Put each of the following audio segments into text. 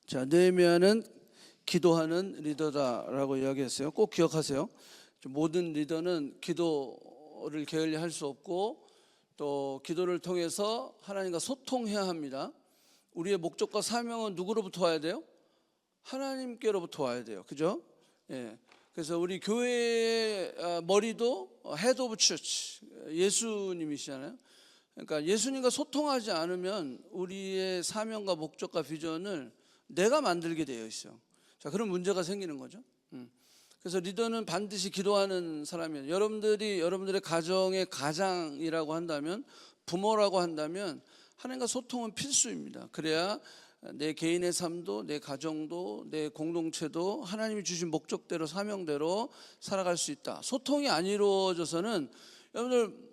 자, 느헤미야는 기도하는 리더다라고 이야기했어요. 꼭 기억하세요. 모든 리더는 기도를 게을리할 수 없고 또 기도를 통해서 하나님과 소통해야 합니다. 우리의 목적과 사명은 누구로부터 와야 돼요? 하나님께로부터 와야 돼요. 그죠? 예. 그래서 우리 교회의 머리도 헤드 오브 처치, 예수님이시잖아요. 그러니까 예수님과 소통하지 않으면 우리의 사명과 목적과 비전을 내가 만들게 되어 있어요. 자, 그런 문제가 생기는 거죠. 그래서 리더는 반드시 기도하는 사람이에요. 여러분들의 가정의 가장이라고 한다면, 부모라고 한다면 하나님과 소통은 필수입니다. 그래야 내 개인의 삶도, 내 가정도, 내 공동체도 하나님이 주신 목적대로, 사명대로 살아갈 수 있다. 소통이 안 이루어져서는 여러분들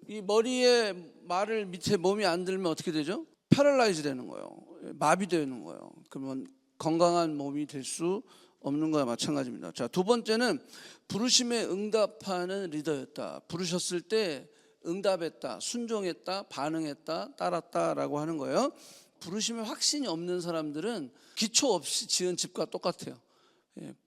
이 머리에 말을 밑에 몸이 안 들면 어떻게 되죠? 패럴라이즈 되는 거예요. 마비되는 거예요. 그러면 건강한 몸이 될 수 없는 거와 마찬가지입니다. 자, 두 번째는 부르심에 응답하는 리더였다. 부르셨을 때 응답했다, 순종했다, 반응했다, 따랐다라고 하는 거예요. 부르심에 확신이 없는 사람들은 기초 없이 지은 집과 똑같아요.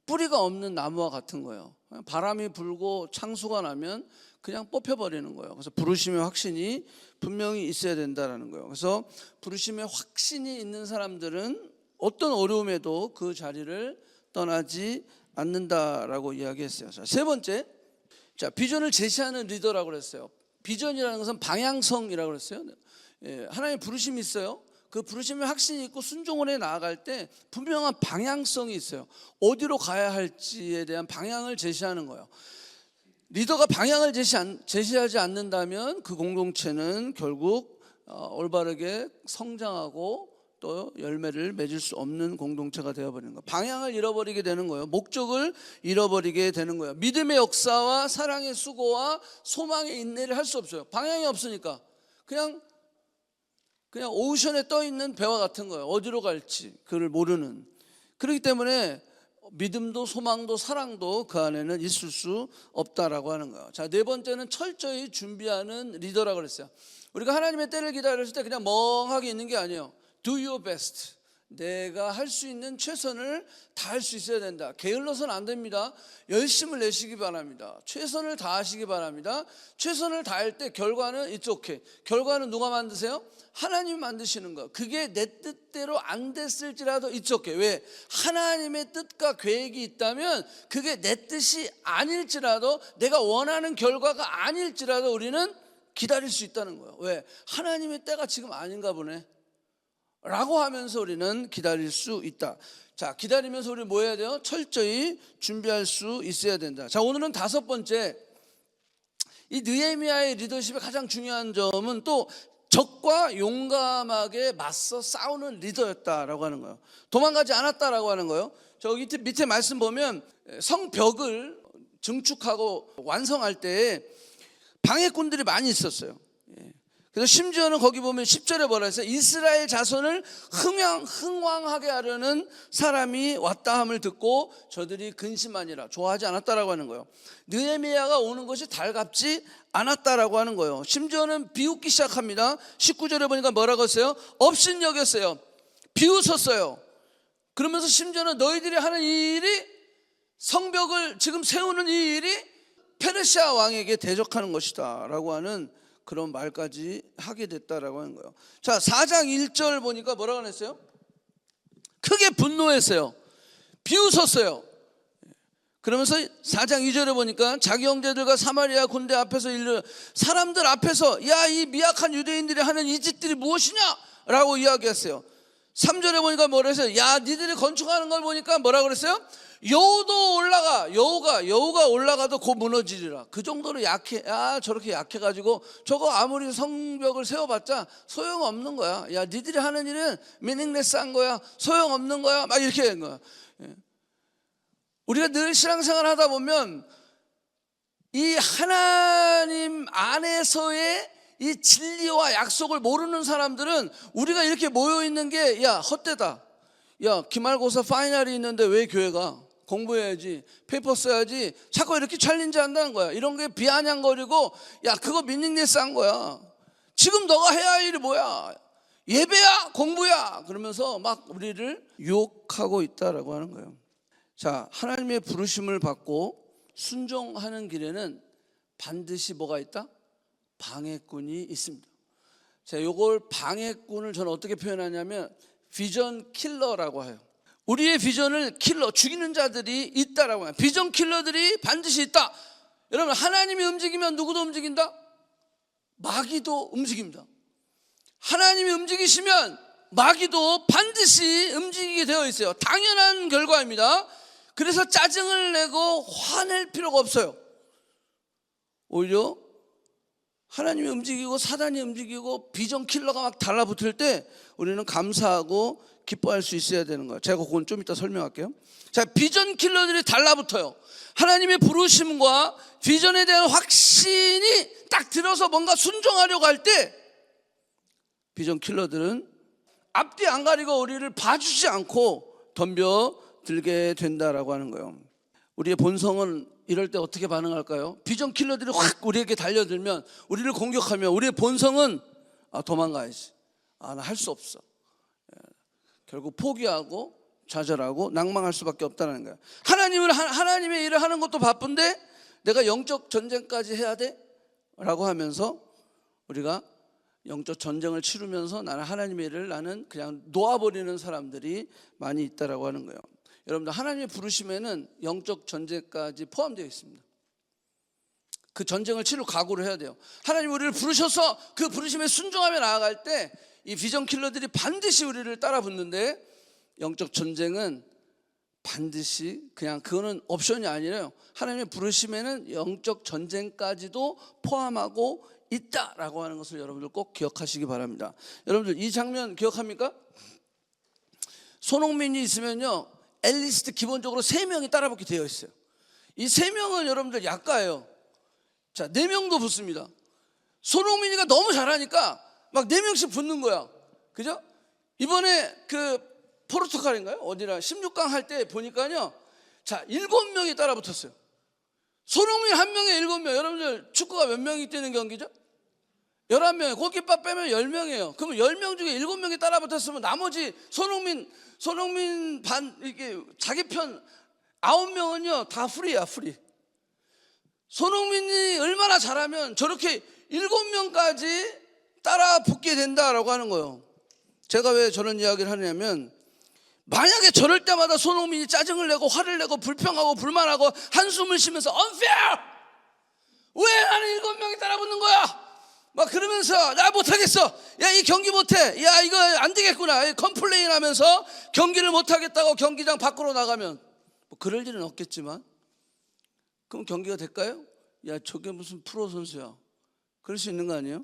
뿌리가 없는 나무와 같은 거예요. 바람이 불고 창수가 나면 그냥 뽑혀버리는 거예요. 그래서 부르심의 확신이 분명히 있어야 된다는 거예요. 그래서 부르심의 확신이 있는 사람들은 어떤 어려움에도 그 자리를 떠나지 않는다라고 이야기했어요. 자, 세 번째, 자, 비전을 제시하는 리더라고 그랬어요. 비전이라는 것은 방향성이라고 그랬어요. 하나님의 부르심이 있어요. 그 부르심의 확신이 있고 순종을 해 나아갈 때 분명한 방향성이 있어요. 어디로 가야 할지에 대한 방향을 제시하는 거예요. 리더가 방향을 제시하지 않는다면 그 공동체는 결국 올바르게 성장하고 또 열매를 맺을 수 없는 공동체가 되어버리는 거예요. 방향을 잃어버리게 되는 거예요. 목적을 잃어버리게 되는 거예요. 믿음의 역사와 사랑의 수고와 소망의 인내를 할 수 없어요. 방향이 없으니까 그냥 오션에 떠 있는 배와 같은 거예요. 어디로 갈지 그를 모르는. 그렇기 때문에 믿음도 소망도 사랑도 그 안에는 있을 수 없다라고 하는 거예요. 자, 네 번째는 철저히 준비하는 리더라고 그랬어요. 우리가 하나님의 때를 기다렸을 때 그냥 멍하게 있는 게 아니에요. Do your best. 내가 할 수 있는 최선을 다할 수 있어야 된다. 게을러서는 안 됩니다. 열심을 내시기 바랍니다. 최선을 다하시기 바랍니다. 최선을 다할 때 결과는 it's okay. 결과는 누가 만드세요? 하나님이 만드시는 거. 그게 내 뜻대로 안 됐을지라도 it's okay. 왜? 하나님의 뜻과 계획이 있다면 그게 내 뜻이 아닐지라도, 내가 원하는 결과가 아닐지라도 우리는 기다릴 수 있다는 거예요. 왜? 하나님의 때가 지금 아닌가 보네 라고 하면서 우리는 기다릴 수 있다. 자, 기다리면서 우리 뭐 해야 돼요? 철저히 준비할 수 있어야 된다. 자, 오늘은 다섯 번째, 이 느헤미야의 리더십의 가장 중요한 점은 또 적과 용감하게 맞서 싸우는 리더였다라고 하는 거예요. 도망가지 않았다라고 하는 거예요. 저기 밑에 말씀 보면 성벽을 증축하고 완성할 때 방해꾼들이 많이 있었어요. 그래서 심지어는 거기 보면 10절에 뭐라 했어요? 이스라엘 자손을 흥왕하게 하려는 사람이 왔다 함을 듣고 저들이 근심하니라. 좋아하지 않았다라고 하는 거예요. 느헤미야가 오는 것이 달갑지 않았다라고 하는 거예요. 심지어는 비웃기 시작합니다. 19절에 보니까 뭐라고 했어요? 업신여겼어요. 비웃었어요. 그러면서 심지어는 너희들이 하는 이 일이, 성벽을 지금 세우는 이 일이 페르시아 왕에게 대적하는 것이다 라고 하는 그런 말까지 하게 됐다라고 하는 거예요. 자, 4장 1절 보니까 뭐라고 했어요? 크게 분노했어요. 비웃었어요. 그러면서 4장 2절에 보니까 자기 형제들과 사마리아 군대 앞에서 사람들 앞에서 야, 이 미약한 유대인들이 하는 이 짓들이 무엇이냐? 라고 이야기했어요. 3절에 보니까 뭐라 했어요? 야, 니들이 건축하는 걸 보니까 뭐라고 그랬어요? 여우도 올라가, 여우가 올라가도 곧 무너지리라. 그 정도로 약해. 야, 저렇게 약해가지고 저거 아무리 성벽을 세워봤자 소용없는 거야. 야, 니들이 하는 일은 미닝레스한 거야. 소용없는 거야. 막 이렇게 된 거야. 우리가 늘 신앙생활 하다 보면 이 하나님 안에서의 이 진리와 약속을 모르는 사람들은 우리가 이렇게 모여있는 게 야, 헛되다. 야, 기말고사 파이널이 있는데 왜 교회 가? 공부해야지, 페이퍼 써야지. 자꾸 이렇게 챌린지 한다는 거야. 이런 게 비아냥거리고 야, 그거 미닝레스 한 거야. 지금 너가 해야 할 일이 뭐야? 예배야, 공부야 그러면서 막 우리를 유혹하고 있다라고 하는 거예요. 자, 하나님의 부르심을 받고 순종하는 길에는 반드시 뭐가 있다? 방해꾼이 있습니다. 자, 요걸 방해꾼을 저는 어떻게 표현하냐면 비전 킬러라고 해요. 우리의 비전을 킬러, 죽이는 자들이 있다라고 해요. 비전 킬러들이 반드시 있다. 여러분, 하나님이 움직이면 누구도 움직인다? 마귀도 움직입니다. 하나님이 움직이시면 마귀도 반드시 움직이게 되어 있어요. 당연한 결과입니다. 그래서 짜증을 내고 화낼 필요가 없어요. 오히려 하나님이 움직이고 사단이 움직이고 비전 킬러가 막 달라붙을 때 우리는 감사하고 기뻐할 수 있어야 되는 거예요. 제가 그건 좀 이따 설명할게요. 자, 비전 킬러들이 달라붙어요. 하나님의 부르심과 비전에 대한 확신이 딱 들어서 뭔가 순종하려고 할 때 비전 킬러들은 앞뒤 안 가리고 우리를 봐주지 않고 덤벼들게 된다라고 하는 거예요. 우리의 본성은 이럴 때 어떻게 반응할까요? 비전 킬러들이 확 우리에게 달려들면, 우리를 공격하면 우리의 본성은 도망가야지, 나 할 수 없어, 결국 포기하고 좌절하고 낭망할 수밖에 없다는 거예요. 하나님의 일을 하는 것도 바쁜데 내가 영적 전쟁까지 해야 돼? 라고 하면서 우리가 영적 전쟁을 치르면서 나는 하나님의 일을 나는 그냥 놓아버리는 사람들이 많이 있다라고 하는 거예요. 여러분들, 하나님의 부르심에는 영적 전쟁까지 포함되어 있습니다. 그 전쟁을 치를 각오를 해야 돼요. 하나님 우리를 부르셔서 그 부르심에 순종하며 나아갈 때 이 비전 킬러들이 반드시 우리를 따라 붙는데, 영적 전쟁은 반드시 그냥 그거는 옵션이 아니라요, 하나님의 부르심에는 영적 전쟁까지도 포함하고 있다라고 하는 것을 여러분들 꼭 기억하시기 바랍니다. 여러분들, 이 장면 기억합니까? 손흥민이 있으면요, 앨리스트 기본적으로 3명이 따라붙게 되어 있어요. 이 3명은 여러분들 약가예요. 자, 4명도 붙습니다. 손흥민이가 너무 잘하니까 막 4명씩 붙는 거야. 그죠? 이번에 그 포르투갈인가요? 어디라 16강 할 때 보니까요, 자, 7명이 따라붙었어요. 손흥민 한 명에 7명. 여러분들, 축구가 몇 명이 뛰는 경기죠? 11명이에요. 골키퍼 빼면 10명이에요. 그러면 10명 중에 7명이 따라붙었으면 나머지 손흥민 이게 자기 편 9명은요 다 프리야, 프리. 손흥민이 얼마나 잘하면 저렇게 7명까지 따라 붙게 된다라고 하는 거예요. 제가 왜 저런 이야기를 하냐면, 만약에 저럴 때마다 손흥민이 짜증을 내고 화를 내고 불평하고 불만하고 한숨을 쉬면서 unfair! 왜 나는 7명이 따라 붙는 거야? 막 그러면서 나 못하겠어, 야 이 경기 못해, 야 이거 안 되겠구나, 컴플레인 하면서 경기를 못하겠다고 경기장 밖으로 나가면, 뭐 그럴 일은 없겠지만, 그럼 경기가 될까요? 야 저게 무슨 프로 선수야, 그럴 수 있는 거 아니에요?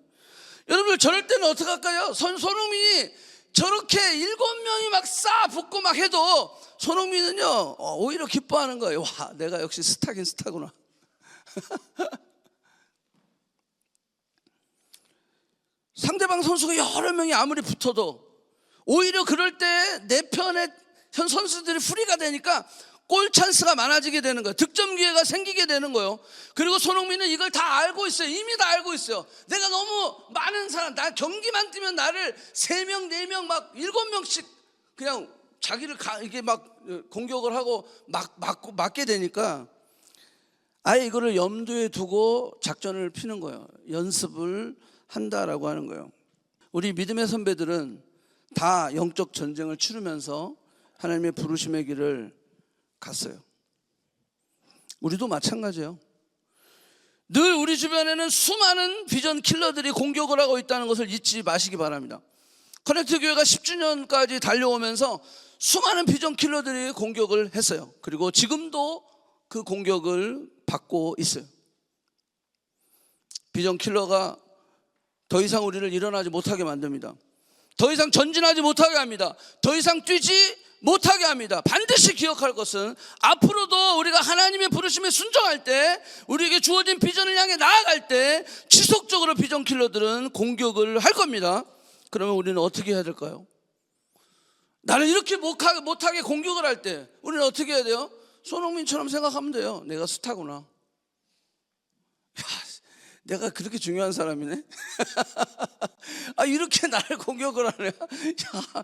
여러분들, 저럴 때는 어떻게 할까요? 손흥민이 저렇게 7명이 막 싸 붙고 막 해도 손흥민은요 오히려 기뻐하는 거예요. 와, 내가 역시 스타긴 스타구나. 상대방 선수가 여러 명이 아무리 붙어도 오히려 그럴 때 내 편의 선수들이 프리가 되니까 골 찬스가 많아지게 되는 거예요. 득점 기회가 생기게 되는 거예요. 그리고 손흥민은 이걸 다 알고 있어요. 이미 다 알고 있어요. 내가 너무 많은 사람, 나 경기만 뛰면 나를 3명, 4명, 막 7명씩 그냥 자기를 이게 막 공격을 하고 맞게 되니까 아예 이거를 염두에 두고 작전을 피는 거예요. 연습을 한다라고 하는 거예요. 우리 믿음의 선배들은 다 영적 전쟁을 치르면서 하나님의 부르심의 길을 갔어요. 우리도 마찬가지예요. 늘 우리 주변에는 수많은 비전 킬러들이 공격을 하고 있다는 것을 잊지 마시기 바랍니다. 커넥트 교회가 10주년까지 달려오면서 수많은 비전 킬러들이 공격을 했어요. 그리고 지금도 그 공격을 받고 있어요. 비전 킬러가 더 이상 우리를 일어나지 못하게 만듭니다. 더 이상 전진하지 못하게 합니다. 더 이상 뛰지 못하게 합니다. 반드시 기억할 것은, 앞으로도 우리가 하나님의 부르심에 순종할 때, 우리에게 주어진 비전을 향해 나아갈 때 지속적으로 비전 킬러들은 공격을 할 겁니다. 그러면 우리는 어떻게 해야 될까요? 나를 이렇게 못하게 공격을 할 때 우리는 어떻게 해야 돼요? 손흥민처럼 생각하면 돼요. 내가 스타구나. 야, 내가 그렇게 중요한 사람이네? 아, 이렇게 나를 공격을 하네. 야,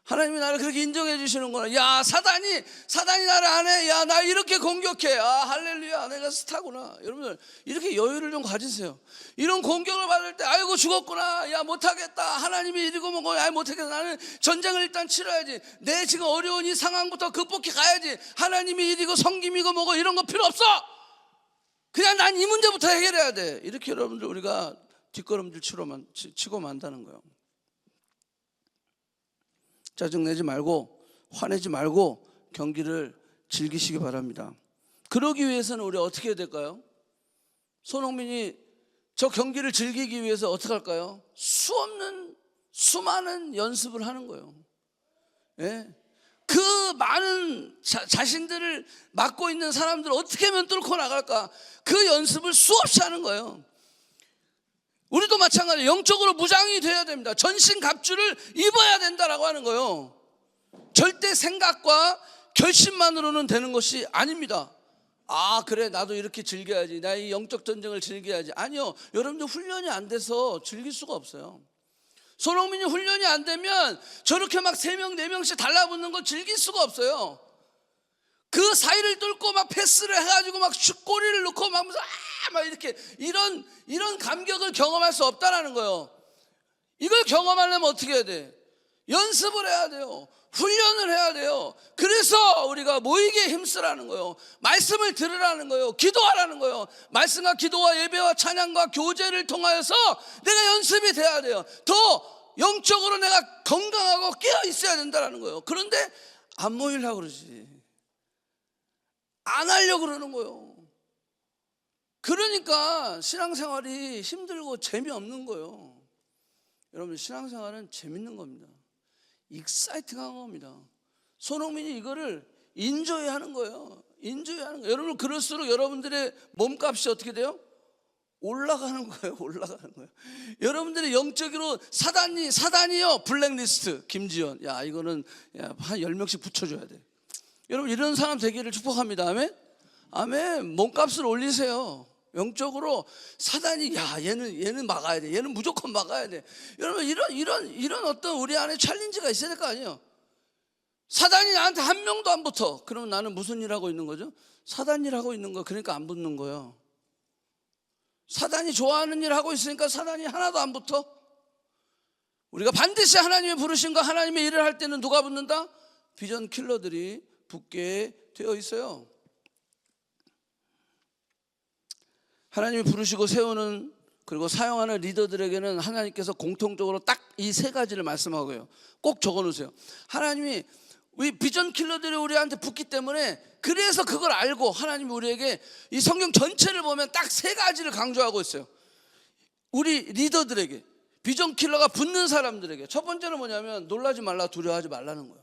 하나님이 나를 그렇게 인정해 주시는구나. 야, 사단이 나를 안 해. 야, 나 이렇게 공격해. 아, 할렐루야, 내가 스타구나. 여러분들 이렇게 여유를 좀 가지세요. 이런 공격을 받을 때 아이고 죽었구나. 야, 못하겠다. 하나님이 이리고 뭐고, 야, 못하겠다. 나는 전쟁을 일단 치러야지. 내 지금 어려운 이 상황부터 극복해 가야지. 하나님이 이리고 성김이고 뭐고 이런 거 필요 없어. 그냥 난 이 문제부터 해결해야 돼. 이렇게 여러분들 우리가 뒷걸음질 치고 만다는 거예요. 짜증내지 말고 화내지 말고 경기를 즐기시기 바랍니다. 그러기 위해서는 우리 어떻게 해야 될까요? 손흥민이 저 경기를 즐기기 위해서 어떻게 할까요? 수많은 연습을 하는 거예요. 예? 그 많은 자신들을 맡고 있는 사람들을 어떻게 하면 뚫고 나갈까? 그 연습을 수없이 하는 거예요. 우리도 마찬가지예요. 영적으로 무장이 돼야 됩니다. 전신갑주를 입어야 된다라고 하는 거예요. 절대 생각과 결심만으로는 되는 것이 아닙니다. 아, 그래, 나도 이렇게 즐겨야지. 나 이 영적 전쟁을 즐겨야지. 아니요, 여러분들 훈련이 안 돼서 즐길 수가 없어요. 손흥민이 훈련이 안 되면 저렇게 막 3명, 4명씩 달라붙는 거 즐길 수가 없어요. 그 사이를 뚫고 막 패스를 해가지고 막 슛골을 넣고 막 이렇게 이런 감격을 경험할 수 없다라는 거예요. 이걸 경험하려면 어떻게 해야 돼? 연습을 해야 돼요. 훈련을 해야 돼요. 그래서 우리가 모이게 힘쓰라는 거예요. 말씀을 들으라는 거예요. 기도하라는 거예요. 말씀과 기도와 예배와 찬양과 교제를 통하여서 내가 연습이 돼야 돼요. 더 영적으로 내가 건강하고 깨어 있어야 된다는 거예요. 그런데 안 모이려고 그러지. 안 하려고 그러는 거예요. 그러니까 신앙생활이 힘들고 재미없는 거예요. 여러분, 신앙생활은 재밌는 겁니다. 익사이팅한 겁니다. 손흥민이 이거를 인조해 하는 거예요. 인조해 하는 거예요. 여러분, 그럴수록 여러분들의 몸값이 어떻게 돼요? 올라가는 거예요. 올라가는 거예요. 여러분들이 영적으로 사단이요. 블랙리스트 김지연. 야, 이거는 한 10명씩 붙여줘야 돼. 여러분, 이런 사람 되기를 축복합니다. 아멘? 아멘. 몸값을 올리세요. 영적으로 사단이, 야, 얘는 막아야 돼. 얘는 무조건 막아야 돼. 여러분, 이런 어떤 우리 안에 챌린지가 있어야 될 거 아니에요. 사단이 나한테 한 명도 안 붙어. 그러면 나는 무슨 일 하고 있는 거죠? 사단 일 하고 있는 거. 그러니까 안 붙는 거예요. 사단이 좋아하는 일 하고 있으니까 사단이 하나도 안 붙어. 우리가 반드시 하나님의 부르심과 하나님의 일을 할 때는 누가 붙는다? 비전 킬러들이 붙게 되어 있어요. 하나님이 부르시고 세우는 그리고 사용하는 리더들에게는 하나님께서 공통적으로 딱 이 3가지를 말씀하고요. 꼭 적어놓으세요. 하나님이 우리 비전 킬러들이 우리한테 붙기 때문에, 그래서 그걸 알고 하나님이 우리에게 이 성경 전체를 보면 딱 3가지를 강조하고 있어요. 우리 리더들에게, 비전 킬러가 붙는 사람들에게 첫 번째는 뭐냐면 놀라지 말라, 두려워하지 말라는 거예요.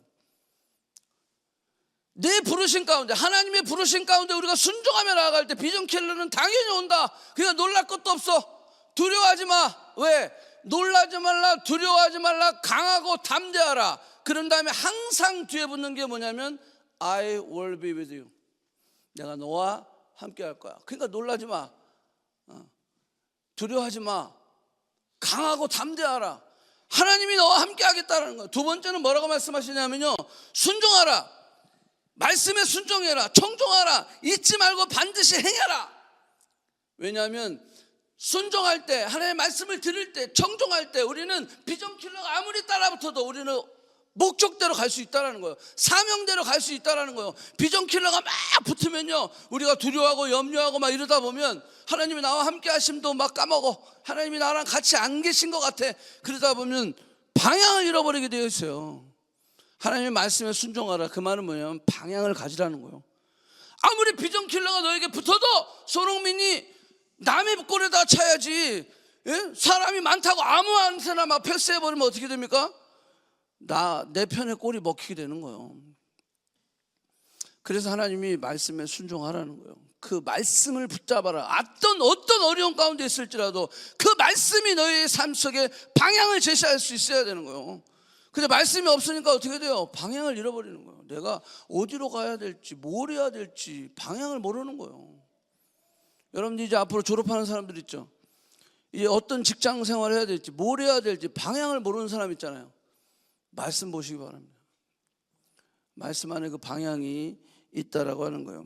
내 부르심 가운데, 하나님의 부르심 가운데 우리가 순종하며 나아갈 때 비전 킬러는 당연히 온다. 그냥 놀랄 것도 없어. 두려워하지 마. 왜? 놀라지 말라, 두려워하지 말라, 강하고 담대하라. 그런 다음에 항상 뒤에 붙는 게 뭐냐면 I will be with you. 내가 너와 함께 할 거야. 그러니까 놀라지 마, 두려워하지 마, 강하고 담대하라. 하나님이 너와 함께 하겠다는 거예요. 두 번째는 뭐라고 말씀하시냐면요, 순종하라. 말씀에 순종해라. 청종하라. 잊지 말고 반드시 행해라. 왜냐하면 순종할 때, 하나님의 말씀을 들을 때, 청종할 때 우리는 비전 킬러가 아무리 따라붙어도 우리는 목적대로 갈 수 있다는 거예요. 사명대로 갈 수 있다는 거예요. 비전 킬러가 막 붙으면요, 우리가 두려워하고 염려하고 막 이러다 보면 하나님이 나와 함께 하심도 막 까먹어. 하나님이 나랑 같이 안 계신 것 같아. 그러다 보면 방향을 잃어버리게 되어 있어요. 하나님의 말씀에 순종하라. 그 말은 뭐냐면 방향을 가지라는 거예요. 아무리 비전 킬러가 너에게 붙어도 손흥민이 남의 꼴에다 차야지. 예? 사람이 많다고 아무한테나 막 패스해버리면 어떻게 됩니까? 내 편의 꼴이 먹히게 되는 거예요. 그래서 하나님이 말씀에 순종하라는 거예요. 그 말씀을 붙잡아라. 어떤 어려운 가운데 있을지라도 그 말씀이 너의 삶 속에 방향을 제시할 수 있어야 되는 거예요. 근데 말씀이 없으니까 어떻게 돼요? 방향을 잃어버리는 거예요. 내가 어디로 가야 될지, 뭘 해야 될지 방향을 모르는 거예요. 여러분들 이제 앞으로 졸업하는 사람들 있죠. 이제 어떤 직장 생활을 해야 될지, 뭘 해야 될지 방향을 모르는 사람 있잖아요. 말씀 보시기 바랍니다. 말씀 안에 그 방향이 있다라고 하는 거예요.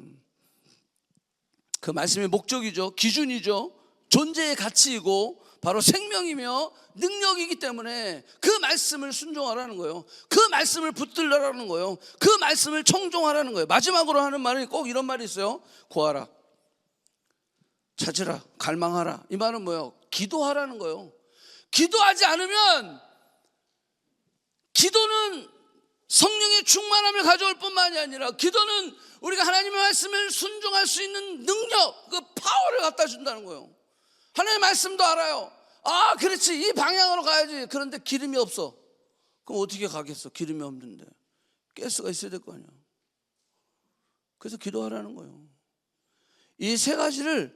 그 말씀의 목적이죠. 기준이죠. 존재의 가치이고 바로 생명이며 능력이기 때문에 그 말씀을 순종하라는 거예요. 그 말씀을 붙들라라는 거예요. 그 말씀을 청종하라는 거예요. 마지막으로 하는 말이 꼭 이런 말이 있어요. 구하라, 찾으라, 갈망하라. 이 말은 뭐예요? 기도하라는 거예요. 기도하지 않으면, 기도는 성령의 충만함을 가져올 뿐만이 아니라 기도는 우리가 하나님의 말씀을 순종할 수 있는 능력, 그 파워를 갖다 준다는 거예요. 하나님의 말씀도 알아요. 아, 그렇지, 이 방향으로 가야지. 그런데 기름이 없어. 그럼 어떻게 가겠어? 기름이 없는데. 가스가 있어야 될 거 아니야. 그래서 기도하라는 거예요. 이 세 가지를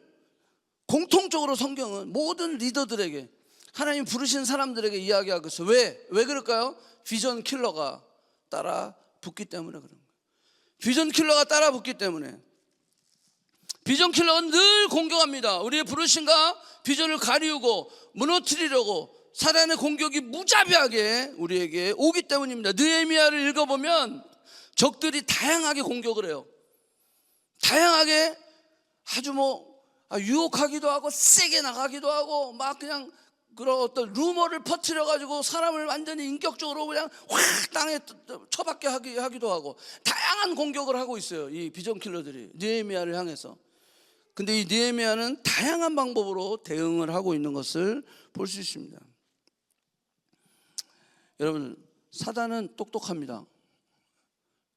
공통적으로 성경은 모든 리더들에게, 하나님 부르신 사람들에게 이야기하고 있어요. 왜 그럴까요? 비전 킬러가 따라 붙기 때문에 그런 거예요. 비전 킬러가 따라 붙기 때문에. 비전 킬러는 늘 공격합니다. 우리의 부르심과 비전을 가리우고 무너뜨리려고 사단의 공격이 무자비하게 우리에게 오기 때문입니다. 느헤미야를 읽어보면 적들이 다양하게 공격을 해요. 다양하게 아주 유혹하기도 하고 세게 나가기도 하고 막 그냥 그런 어떤 루머를 퍼뜨려 가지고 사람을 완전히 인격적으로 그냥 확 땅에 처박게 하기도 하고 다양한 공격을 하고 있어요. 이 비전 킬러들이 느헤미야를 향해서. 근데 이 느헤미야는 다양한 방법으로 대응을 하고 있는 것을 볼 수 있습니다. 여러분, 사단은 똑똑합니다.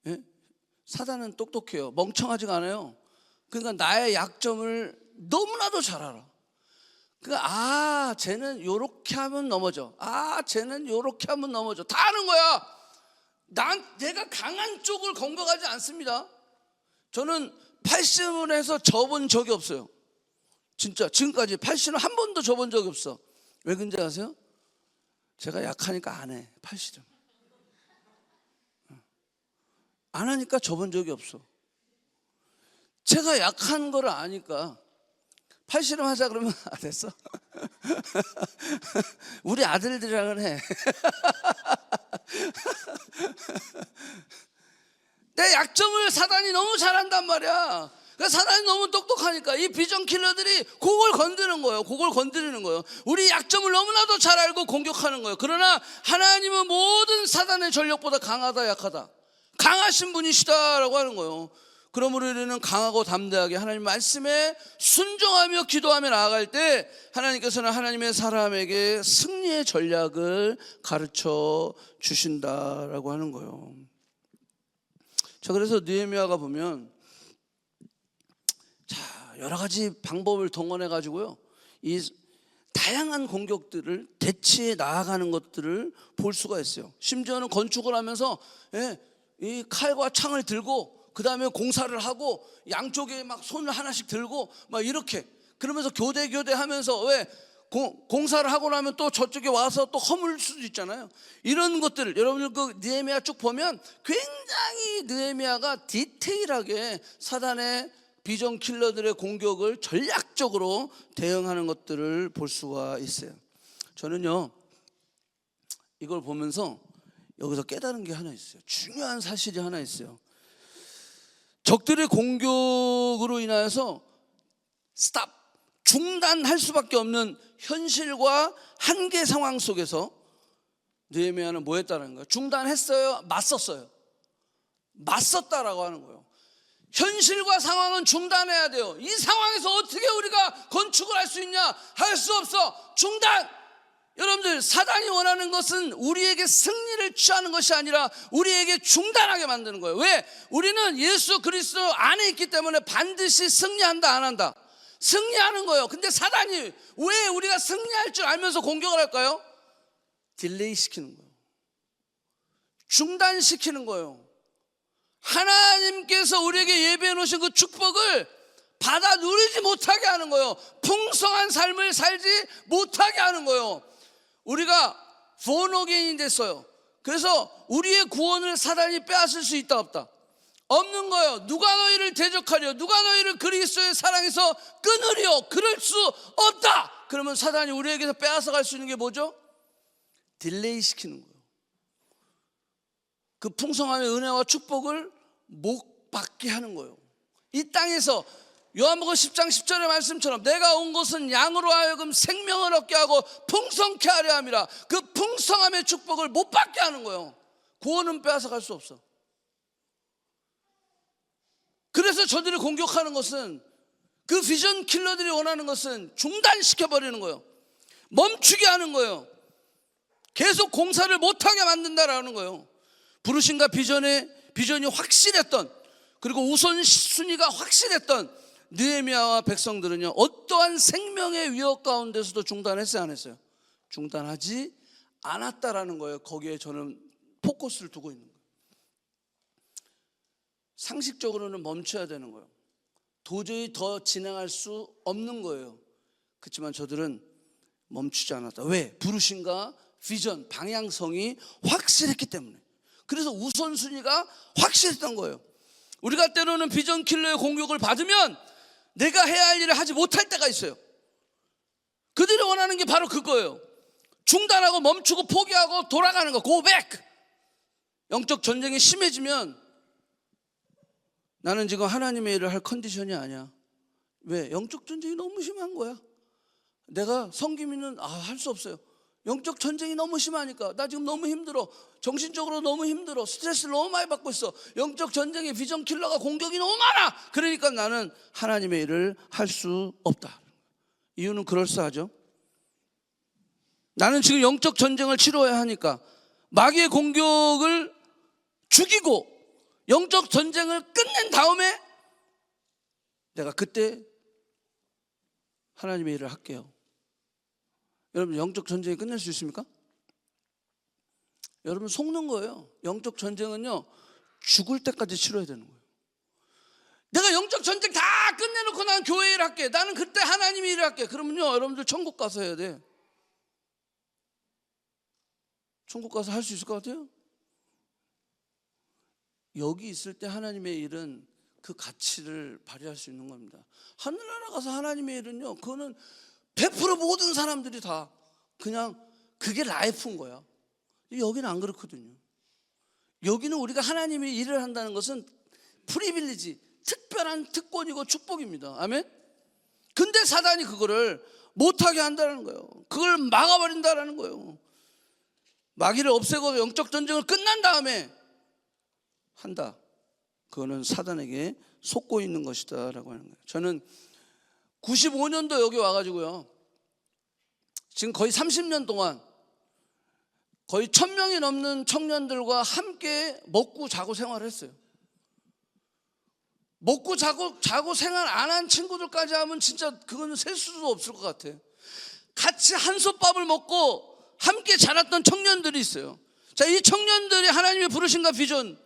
예? 사단은 똑똑해요. 멍청하지가 않아요. 그러니까 나의 약점을 너무나도 잘 알아. 그러니까 쟤는 요렇게 하면 넘어져. 쟤는 요렇게 하면 넘어져. 다 아는 거야. 내가 강한 쪽을 공격하지 않습니다. 저는 80을 해서 져본 적이 없어요. 진짜 지금까지 80을 한 번도 져본 적이 없어. 왜 그런지 아세요? 제가 약하니까 안 해. 80은 안 하니까 져본 적이 없어. 제가 약한 거를 아니까 80을 하자 그러면 됐어. 우리 아들들이랑은 해. 내 약점을 사단이 너무 잘한단 말이야. 그러니까 사단이 너무 똑똑하니까 이 비전 킬러들이 그걸 건드는 거예요. 그걸 건드리는 거예요. 우리 약점을 너무나도 잘 알고 공격하는 거예요. 그러나 하나님은 모든 사단의 전력보다 강하다, 약하다, 강하신 분이시다라고 하는 거예요. 그러므로 우리는 강하고 담대하게 하나님 말씀에 순종하며 기도하며 나아갈 때 하나님께서는 하나님의 사람에게 승리의 전략을 가르쳐 주신다라고 하는 거예요. 자, 그래서 느헤미야가 보면 여러 가지 방법을 동원해 가지고요, 이 다양한 공격들을 대치해 나아가는 것들을 볼 수가 있어요. 심지어는 건축을 하면서 이 칼과 창을 들고 그 다음에 공사를 하고 양쪽에 막 손을 하나씩 들고 막 이렇게 그러면서 교대 하면서 공사를 하고 나면 또 저쪽에 와서 또 허물 수도 있잖아요. 이런 것들을 여러분들 그 느헤미야 쭉 보면 굉장히 느헤미야가 디테일하게 사단의 비전 킬러들의 공격을 전략적으로 대응하는 것들을 볼 수가 있어요. 저는요, 이걸 보면서 여기서 깨달은 게 하나 있어요. 중요한 사실이 하나 있어요. 적들의 공격으로 인하여서 중단할 수밖에 없는 현실과 한계 상황 속에서 느헤미야는 뭐 했다는 거예요? 중단했어요? 맞섰어요? 맞섰다라고 하는 거예요. 현실과 상황은 중단해야 돼요. 이 상황에서 어떻게 우리가 건축을 할 수 있냐? 할 수 없어. 중단! 여러분들, 사단이 원하는 것은 우리에게 승리를 취하는 것이 아니라 우리에게 중단하게 만드는 거예요. 왜? 우리는 예수 그리스도 안에 있기 때문에 반드시 승리한다, 안 한다? 승리하는 거예요. 근데 사단이 왜 우리가 승리할 줄 알면서 공격을 할까요? 딜레이 시키는 거예요. 중단시키는 거예요. 하나님께서 우리에게 예배해 놓으신 그 축복을 받아 누리지 못하게 하는 거예요. 풍성한 삶을 살지 못하게 하는 거예요. 우리가 born again이 됐어요. 그래서 우리의 구원을 사단이 빼앗을 수 있다 없다? 없는 거예요. 누가 너희를 대적하려, 누가 너희를 그리스도의 사랑에서 끊으려, 그럴 수 없다. 그러면 사단이 우리에게서 빼앗아 갈 수 있는 게 뭐죠? 딜레이 시키는 거예요. 그 풍성함의 은혜와 축복을 못 받게 하는 거예요. 이 땅에서 요한복음 10장 10절의 말씀처럼 내가 온 것은 양으로 하여금 생명을 얻게 하고 풍성케 하려 함이라. 그 풍성함의 축복을 못 받게 하는 거예요. 구원은 빼앗아 갈 수 없어. 그래서 저들이 공격하는 것은, 그 비전 킬러들이 원하는 것은 중단시켜버리는 거예요. 멈추게 하는 거예요. 계속 공사를 못하게 만든다라는 거예요. 부르심과 비전이 확실했던, 그리고 우선순위가 확실했던 느헤미야와 백성들은요, 어떠한 생명의 위협 가운데서도 중단했어요, 안 했어요? 중단하지 않았다라는 거예요. 거기에 저는 포커스를 두고 있는 거예요. 상식적으로는 멈춰야 되는 거예요. 도저히 더 진행할 수 없는 거예요. 그렇지만 저들은 멈추지 않았다. 왜? 부르심과 비전, 방향성이 확실했기 때문에. 그래서 우선순위가 확실했던 거예요. 우리가 때로는 비전 킬러의 공격을 받으면 내가 해야 할 일을 하지 못할 때가 있어요. 그들이 원하는 게 바로 그거예요. 중단하고 멈추고 포기하고 돌아가는 거. Go back. 영적 전쟁이 심해지면 나는 지금 하나님의 일을 할 컨디션이 아니야. 왜? 영적 전쟁이 너무 심한 거야. 내가 섬기면은 할 수 없어요. 영적 전쟁이 너무 심하니까 나 지금 너무 힘들어. 정신적으로 너무 힘들어. 스트레스를 너무 많이 받고 있어. 영적 전쟁에 비전 킬러가 공격이 너무 많아. 그러니까 나는 하나님의 일을 할 수 없다. 이유는 그럴싸하죠. 나는 지금 영적 전쟁을 치러야 하니까 마귀의 공격을 죽이고 영적 전쟁을 끝낸 다음에 내가 그때 하나님의 일을 할게요. 여러분, 영적 전쟁이 끝낼 수 있습니까? 여러분, 속는 거예요. 영적 전쟁은요, 죽을 때까지 치러야 되는 거예요. 내가 영적 전쟁 다 끝내놓고 난 교회 일 할게. 나는 그때 하나님의 일을 할게. 그러면요, 여러분들 천국 가서 해야 돼. 천국 가서 할 수 있을 것 같아요? 여기 있을 때 하나님의 일은 그 가치를 발휘할 수 있는 겁니다. 하늘나라 가서 하나님의 일은요, 그거는 100% 모든 사람들이 다 그냥 그게 라이프인 거야. 여기는 안 그렇거든요. 여기는 우리가 하나님의 일을 한다는 것은 프리빌리지, 특별한 특권이고 축복입니다. 아멘? 근데 사단이 그거를 못하게 한다는 거예요. 그걸 막아버린다는 거예요. 마귀를 없애고 영적 전쟁을 끝난 다음에 한다. 그거는 사단에게 속고 있는 것이다 라고 하는 거예요. 저는 95년도 여기 와가지고요, 지금 거의 30년 동안 거의 1000명이 넘는 청년들과 함께 먹고 자고 생활을 했어요. 먹고 자고 생활 안 한 친구들까지 하면 진짜 그거는 셀 수도 없을 것 같아요. 같이 한솥밥을 먹고 함께 자랐던 청년들이 있어요. 자, 이 청년들이 하나님의 부르심과 비전,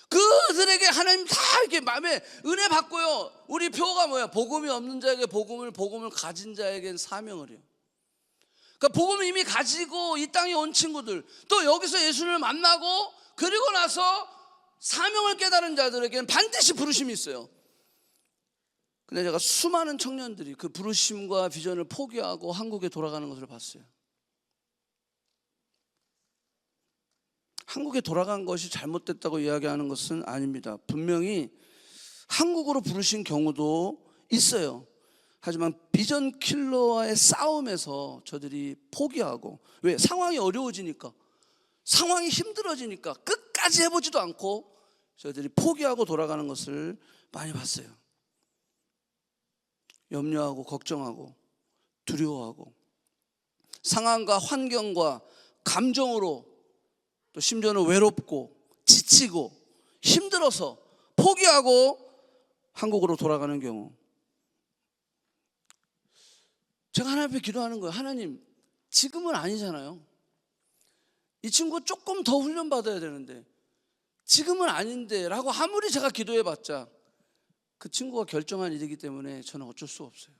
그들에게 하나님 다 이렇게 마음에 은혜 받고요. 우리 표가 뭐야? 복음이 없는 자에게 복음을 가진 자에겐 사명을 해요. 그러니까 복음을 이미 가지고 이 땅에 온 친구들, 또 여기서 예수를 만나고 그리고 나서 사명을 깨달은 자들에게는 반드시 부르심이 있어요. 근데 제가 수많은 청년들이 그 부르심과 비전을 포기하고 한국에 돌아가는 것을 봤어요. 한국에 돌아간 것이 잘못됐다고 이야기하는 것은 아닙니다. 분명히 한국으로 부르신 경우도 있어요. 하지만 비전 킬러와의 싸움에서 저들이 포기하고, 왜? 상황이 어려워지니까, 상황이 힘들어지니까 끝까지 해보지도 않고 저들이 포기하고 돌아가는 것을 많이 봤어요. 염려하고 걱정하고 두려워하고 상황과 환경과 감정으로, 또 심지어는 외롭고 지치고 힘들어서 포기하고 한국으로 돌아가는 경우, 제가 하나님 앞에 기도하는 거예요. 하나님, 지금은 아니잖아요. 이 친구 조금 더 훈련 받아야 되는데 지금은 아닌데 라고 아무리 제가 기도해봤자 그 친구가 결정한 일이기 때문에 저는 어쩔 수 없어요.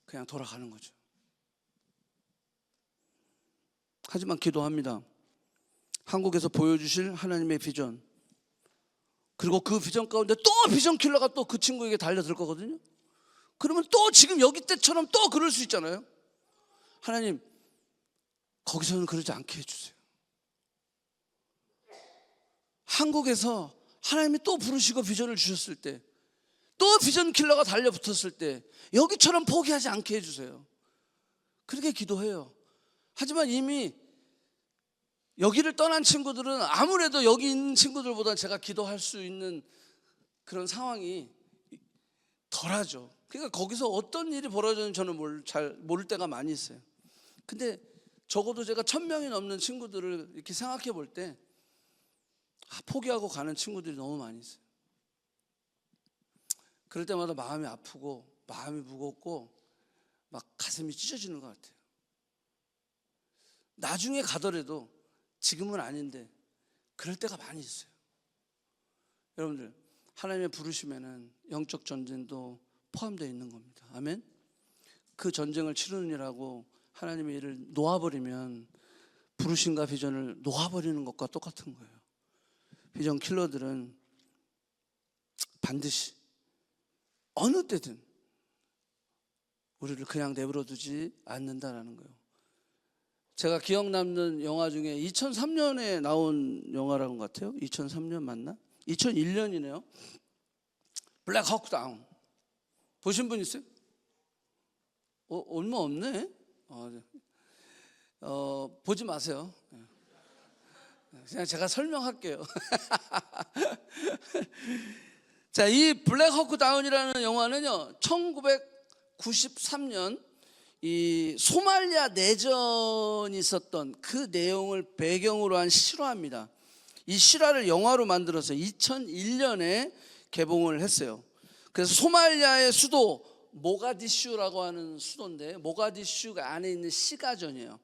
그냥 돌아가는 거죠. 하지만 기도합니다. 한국에서 보여주실 하나님의 비전, 그리고 그 비전 가운데 또 비전 킬러가 또 그 친구에게 달려들 거거든요. 그러면 또 지금 여기 때처럼 또 그럴 수 있잖아요. 하나님, 거기서는 그러지 않게 해주세요. 한국에서 하나님이 또 부르시고 비전을 주셨을 때, 또 비전 킬러가 달려붙었을 때 여기처럼 포기하지 않게 해주세요. 그렇게 기도해요. 하지만 이미 여기를 떠난 친구들은 아무래도 여기 있는 친구들보다 제가 기도할 수 있는 그런 상황이 덜하죠. 그러니까 거기서 어떤 일이 벌어졌는지 저는 잘 모를 때가 많이 있어요. 근데 적어도 제가 1000명이 넘는 친구들을 이렇게 생각해 볼 때 포기하고 가는 친구들이 너무 많이 있어요. 그럴 때마다 마음이 아프고 마음이 무겁고 막 가슴이 찢어지는 것 같아요. 나중에 가더라도 지금은 아닌데 그럴 때가 많이 있어요. 여러분들, 하나님의 부르심에는 영적 전쟁도 포함되어 있는 겁니다. 아멘. 그 전쟁을 치르느라고 하나님의 일을 놓아버리면 부르심과 비전을 놓아버리는 것과 똑같은 거예요. 비전 킬러들은 반드시 어느 때든 우리를 그냥 내버려 두지 않는다라는 거예요. 제가 기억 남는 영화 중에 2003년에 나온 영화라는 것 같아요. 2003년 맞나? 2001년이네요. 블랙 호크 다운. 보신 분 있어요? 얼마 없네. 보지 마세요. 그냥 제가 설명할게요. 자, 이 블랙 호크 다운이라는 영화는요, 1993년 이 소말리아 내전이 있었던 그 내용을 배경으로 한 실화입니다. 이 실화를 영화로 만들어서 2001년에 개봉을 했어요. 그래서 소말리아의 수도 모가디슈라고 하는 수도인데, 모가디슈가 안에 있는 시가전이에요.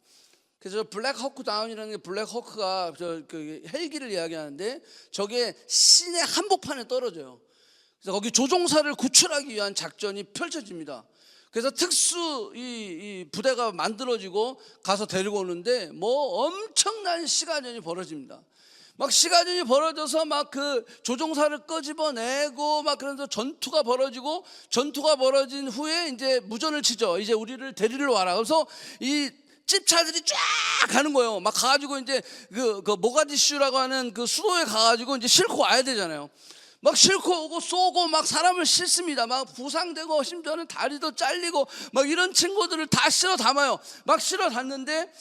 그래서 블랙 호크 다운이라는 게, 블랙 호크가 그 헬기를 이야기하는데 저게 시내 한복판에 떨어져요. 그래서 거기 조종사를 구출하기 위한 작전이 펼쳐집니다. 그래서 특수 이 부대가 만들어지고 가서 데리고 오는데 뭐 엄청난 시가전이 벌어집니다. 막 시가전이 벌어져서 막 그 조종사를 끄집어내고 막 그러면서 전투가 벌어지고, 전투가 벌어진 후에 이제 무전을 치죠. 이제 우리를 데리러 와라. 그래서 이 집차들이 쫙 가는 거예요. 막 가가지고 이제 그 모가디슈라고 하는 그 수도에 가가지고 이제 싣고 와야 되잖아요. 막 싣고 오고 쏘고 막 사람을 싣습니다. 막 부상되고 심지어는 다리도 잘리고 막 이런 친구들을 다 실어 담아요. 막 실어 담는데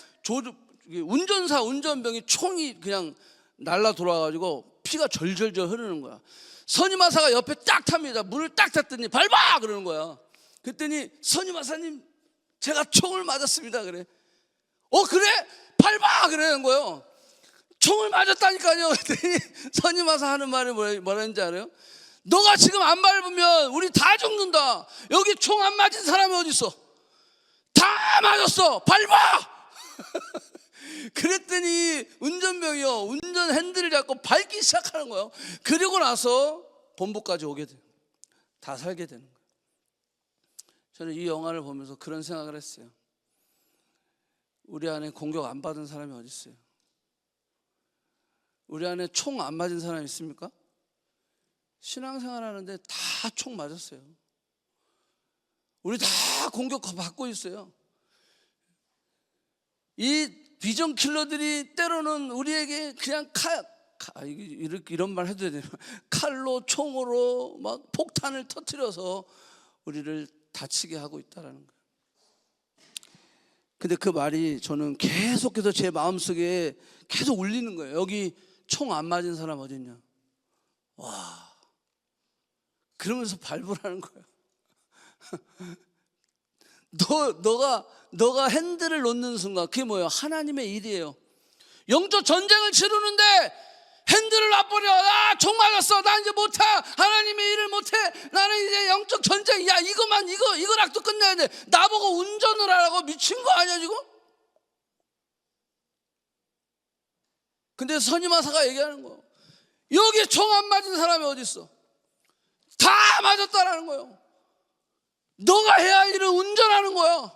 운전병이 총이 그냥 날라 돌아가지고 피가 절절절 흐르는 거야. 선임하사가 옆에 딱 탑니다. 문을 딱 닫더니 밟아! 그러는 거야. 그랬더니 선임하사님, 제가 총을 맞았습니다. 그래. 그래? 밟아! 그러는 거예요. 총을 맞았다니까요. 그랬더니 선임하사 하는 말이 뭐라는지 알아요? 너가 지금 안 밟으면 우리 다 죽는다. 여기 총 안 맞은 사람이 어디 있어? 다 맞았어. 밟아! 그랬더니 운전병이요, 운전 핸들을 잡고 밟기 시작하는 거예요. 그리고 나서 본부까지 오게 돼요. 다 살게 되는 거예요. 저는 이 영화를 보면서 그런 생각을 했어요. 우리 안에 공격 안 받은 사람이 어디 있어요? 우리 안에 총 안 맞은 사람 있습니까? 신앙생활 하는데 다 총 맞았어요. 우리 다 공격 받고 있어요. 이 비전 킬러들이 때로는 우리에게 그냥 이런 말 해도 되나? 칼로, 총으로 막 폭탄을 터뜨려서 우리를 다치게 하고 있다는 거예요. 근데 그 말이 저는 계속해서 제 마음속에 계속 울리는 거예요. 여기 총 안 맞은 사람 어디 있냐? 와, 그러면서 밟으라는 거예요. 너가 핸들을 놓는 순간 그게 뭐예요? 하나님의 일이에요. 영적 전쟁을 치르는데 핸들을 놔버려. 총 맞았어. 나 이제 못해. 하나님의 일을 못해. 나는 이제 영적 전쟁. 이거락도 끝내야 돼. 나보고 운전을 하라고? 미친 거 아니야 지금? 근데 선임하사가 얘기하는 거예요. 여기 총 안 맞은 사람이 어디 있어? 다 맞았다라는 거예요. 너가 해야 할 일은 운전하는 거야.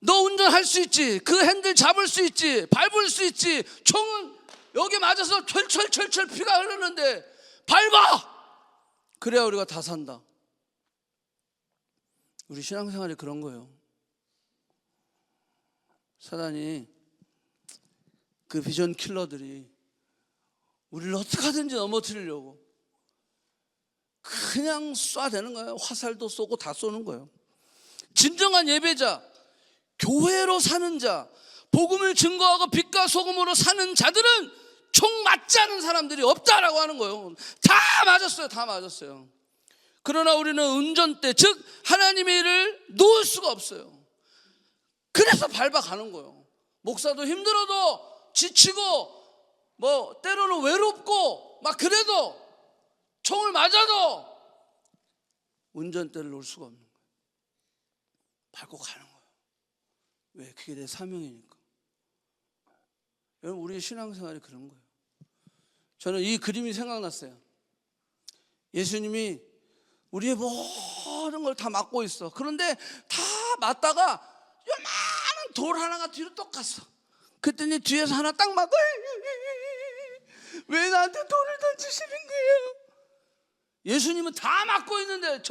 너 운전할 수 있지. 그 핸들 잡을 수 있지. 밟을 수 있지. 총은 여기 맞아서 철철 피가 흐르는데 밟아! 그래야 우리가 다 산다. 우리 신앙생활이 그런 거예요. 사단이, 그 비전 킬러들이 우리를 어떻게 하든지 넘어뜨리려고 그냥 쏴대는 거예요. 화살도 쏘고 다 쏘는 거예요. 진정한 예배자, 교회로 사는 자, 복음을 증거하고 빛과 소금으로 사는 자들은 총 맞지 않은 사람들이 없다라고 하는 거예요. 다 맞았어요. 다 맞았어요. 그러나 우리는 운전대, 즉 하나님의 일을 놓을 수가 없어요. 그래서 밟아가는 거예요. 목사도 힘들어도 지치고 뭐 때로는 외롭고 막 그래도 총을 맞아도 운전대를 놓을 수가 없는 거예요. 밟고 가는 거예요. 왜? 그게 내 사명이니까. 여러분, 우리의 신앙생활이 그런 거예요. 저는 이 그림이 생각났어요. 예수님이 우리의 모든 걸 다 막고 있어. 그런데 다 맞다가 요만한 돌 하나가 뒤로 똑 갔어. 그랬더니 뒤에서 하나 딱 맞고, 왜 나한테 돌을 던지시는 거예요? 예수님은 다 막고 있는데,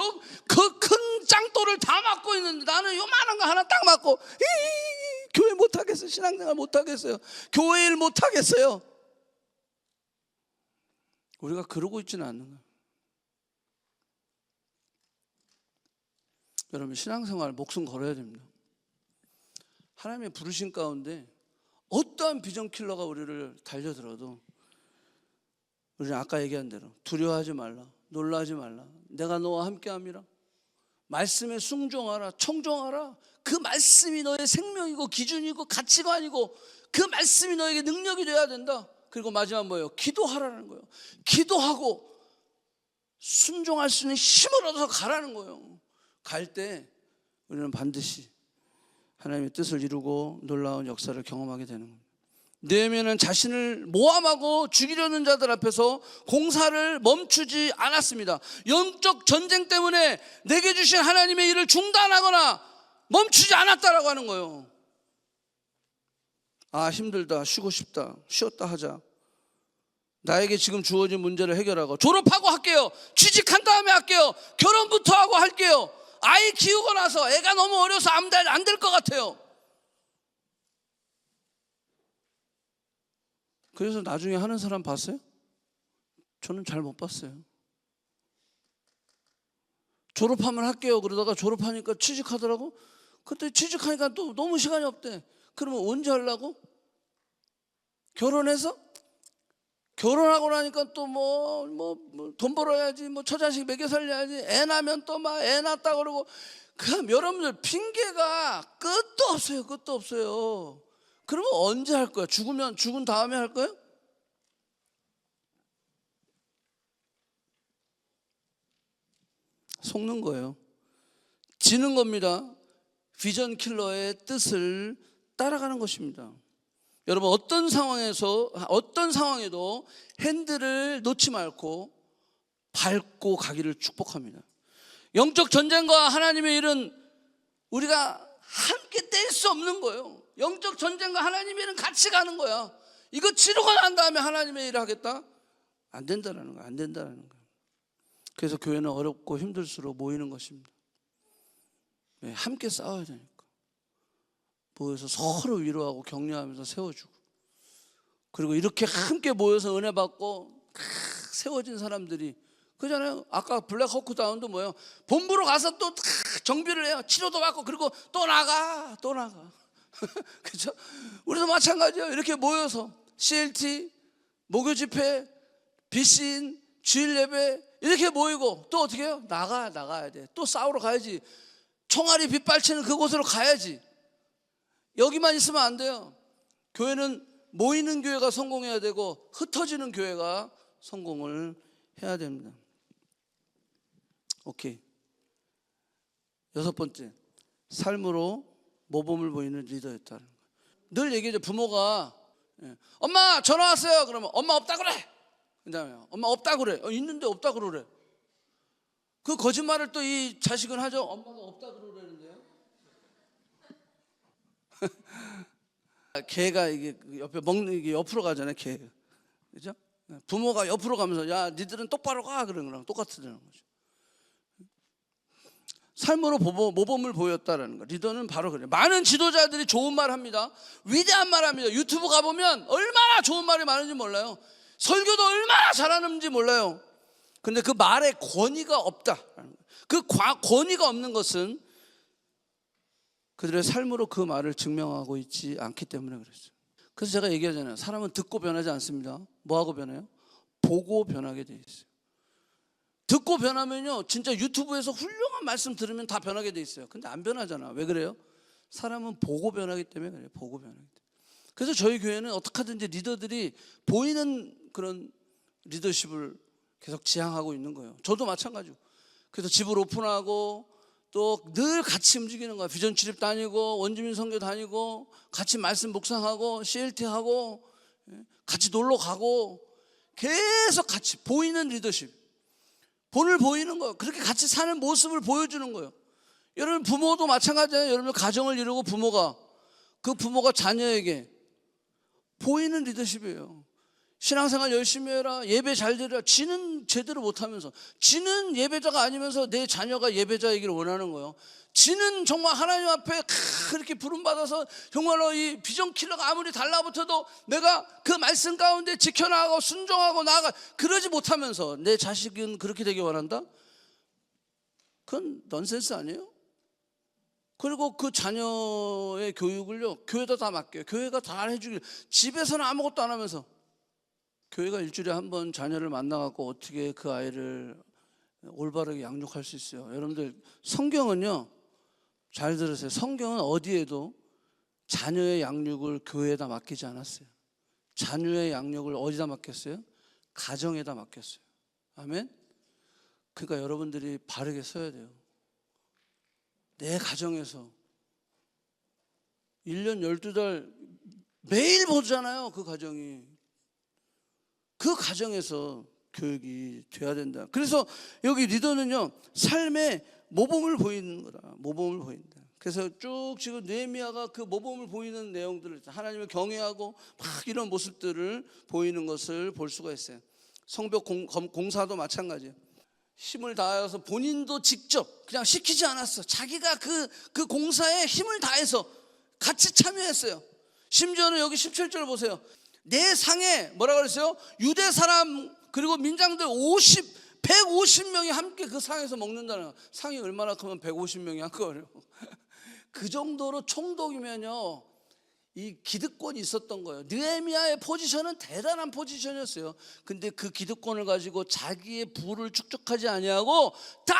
그 큰 짱돌을 다 막고 있는데 나는 요만한 거 하나 딱 맞고, 교회 못하겠어요. 신앙생활 못하겠어요. 교회 일 못하겠어요. 우리가 그러고 있지는 않는 거예요. 여러분, 신앙생활 목숨 걸어야 됩니다. 하나님의 부르신 가운데 어떠한 비전킬러가 우리를 달려들어도 우리는 아까 얘기한 대로 두려워하지 말라, 놀라지 말라, 내가 너와 함께함이라, 말씀에 순종하라, 청종하라. 그 말씀이 너의 생명이고 기준이고 가치관이고 그 말씀이 너에게 능력이 되어야 된다. 그리고 마지막 뭐예요? 기도하라는 거예요. 기도하고 순종할 수 있는 힘을 얻어서 가라는 거예요. 갈 때 우리는 반드시 하나님의 뜻을 이루고 놀라운 역사를 경험하게 되는 겁니다. 느헤미야는 자신을 모함하고 죽이려는 자들 앞에서 공사를 멈추지 않았습니다. 영적 전쟁 때문에 내게 주신 하나님의 일을 중단하거나 멈추지 않았다라고 하는 거예요. 아, 힘들다, 쉬고 싶다, 쉬었다 하자. 나에게 지금 주어진 문제를 해결하고, 졸업하고 할게요, 취직한 다음에 할게요, 결혼부터 하고 할게요, 아이 키우고 나서 애가 너무 어려서 안 될 것 같아요. 그래서 나중에 하는 사람 봤어요? 저는 잘 못 봤어요. 졸업하면 할게요 그러다가 졸업하니까 취직하더라고. 그때 취직하니까 또 너무 시간이 없대. 그러면 언제 하려고? 결혼해서? 결혼하고 나니까 또 돈 벌어야지, 처자식 먹여 살려야지, 애 나면 또 막 애 낳았다 그러고. 그럼 여러분들 핑계가 끝도 없어요. 끝도 없어요. 그러면 언제 할 거야? 죽은 다음에 할 거예요? 속는 거예요. 지는 겁니다. 비전 킬러의 뜻을 따라가는 것입니다. 여러분, 어떤 상황에도 핸들을 놓지 말고 밟고 가기를 축복합니다. 영적 전쟁과 하나님의 일은 우리가 함께 뗄 수 없는 거예요. 영적 전쟁과 하나님의 일은 같이 가는 거야. 이거 치르고 난 다음에 하나님의 일을 하겠다? 안 된다라는 거야. 안 된다라는 거야. 그래서 교회는 어렵고 힘들수록 모이는 것입니다. 네, 함께 싸워야 되니까. 모여서 서로 위로하고 격려하면서 세워주고, 그리고 이렇게 함께 모여서 은혜 받고 세워진 사람들이 그잖아요. 아까 블랙호크 다운도 뭐예요? 본부로 가서 또 정비를 해요. 치료도 받고, 그리고 또 나가 그렇죠? 우리도 마찬가지예요. 이렇게 모여서 CLT, 목요 집회, BC인, 주일 예배 이렇게 모이고 또 어떻게 해요? 나가야 돼. 또 싸우러 가야지. 총알이 빗발치는 그곳으로 가야지. 여기만 있으면 안 돼요. 교회는 모이는 교회가 성공해야 되고 흩어지는 교회가 성공을 해야 됩니다. 오케이. 6번째, 삶으로 모범을 보이는 리더였다는 거예요. 늘 얘기하죠. 부모가 엄마 전화 왔어요. 그러면 엄마 없다 그래. 그다음에 엄마 없다 그래. 있는데 없다 그러래. 그 거짓말을 또 이 자식은 하죠. 엄마가 없다 그러라는데요. 개가 이게 옆에 먹는 게 옆으로 가잖아요. 개, 그죠? 부모가 옆으로 가면서 야 니들은 똑바로 가 그런 거랑 똑같다는 거죠. 삶으로 모범을 보였다라는 거. 리더는 바로 그래요. 많은 지도자들이 좋은 말 합니다. 위대한 말 합니다. 유튜브 가보면 얼마나 좋은 말이 많은지 몰라요. 설교도 얼마나 잘하는지 몰라요. 근데 그 말에 권위가 없다. 그 권위가 없는 것은 그들의 삶으로 그 말을 증명하고 있지 않기 때문에 그랬어요. 그래서 제가 얘기하잖아요. 사람은 듣고 변하지 않습니다. 뭐하고 변해요? 보고 변하게 돼 있어요. 듣고 변하면요 진짜 유튜브에서 훌륭한 말씀 들으면 다 변하게 돼 있어요. 근데 안 변하잖아. 왜 그래요? 사람은 보고 변하기 때문에 그래요. 보고 변하기 때문에. 그래서 저희 교회는 어떻게 하든지 리더들이 보이는 그런 리더십을 계속 지향하고 있는 거예요. 저도 마찬가지고. 그래서 집을 오픈하고 또 늘 같이 움직이는 거야. 비전 출입 다니고 원주민 선교 다니고 같이 말씀 묵상하고 CLT 하고 같이 놀러 가고 계속 같이 보이는 리더십. 본을 보이는 거예요. 그렇게 같이 사는 모습을 보여주는 거예요. 여러분 부모도 마찬가지예요. 여러분 가정을 이루고 부모가 그 부모가 자녀에게 보이는 리더십이에요. 신앙생활 열심히 해라. 예배 잘 드려라. 지는 제대로 못하면서 지는 예배자가 아니면서 내 자녀가 예배자이기를 원하는 거예요. 지는 정말 하나님 앞에 그렇게 부름받아서 정말로 이 비전 킬러가 아무리 달라붙어도 내가 그 말씀 가운데 지켜나가고 순종하고 나아가 그러지 못하면서 내 자식은 그렇게 되길 원한다? 그건 넌센스 아니에요? 그리고 그 자녀의 교육을요 교회에다 다 맡겨요. 교회가 다 해주길. 집에서는 아무것도 안 하면서 교회가 일주일에 한 번 자녀를 만나갖고 어떻게 그 아이를 올바르게 양육할 수 있어요. 여러분들 성경은요 잘 들으세요. 성경은 어디에도 자녀의 양육을 교회에다 맡기지 않았어요. 자녀의 양육을 어디다 맡겼어요? 가정에다 맡겼어요. 아멘. 그러니까 여러분들이 바르게 써야 돼요. 내 가정에서 1년 12달 매일 보잖아요. 그 가정이. 그 가정에서 교육이 돼야 된다. 그래서 여기 리더는요 삶의 모범을 보이는 거다. 모범을 보인다. 그래서 쭉 지금 느헤미야가 그 모범을 보이는 내용들을 하나님을 경외하고 막 이런 모습들을 보이는 것을 볼 수가 있어요. 성벽 공사도 마찬가지예요. 힘을 다해서 본인도 직접 그냥 시키지 않았어. 자기가 그 공사에 힘을 다해서 같이 참여했어요. 심지어는 여기 17절 보세요. 내 상에 뭐라 그랬어요? 유대 사람 그리고 민장들 150명이 함께 그 상에서 먹는다는 거예요. 상이 얼마나 크면 150명이 한 거예요. 그 정도로 총독이면요 이 기득권이 있었던 거예요. 느헤미야의 포지션은 대단한 포지션이었어요. 근데 그 기득권을 가지고 자기의 부를 축적하지 아니하고 다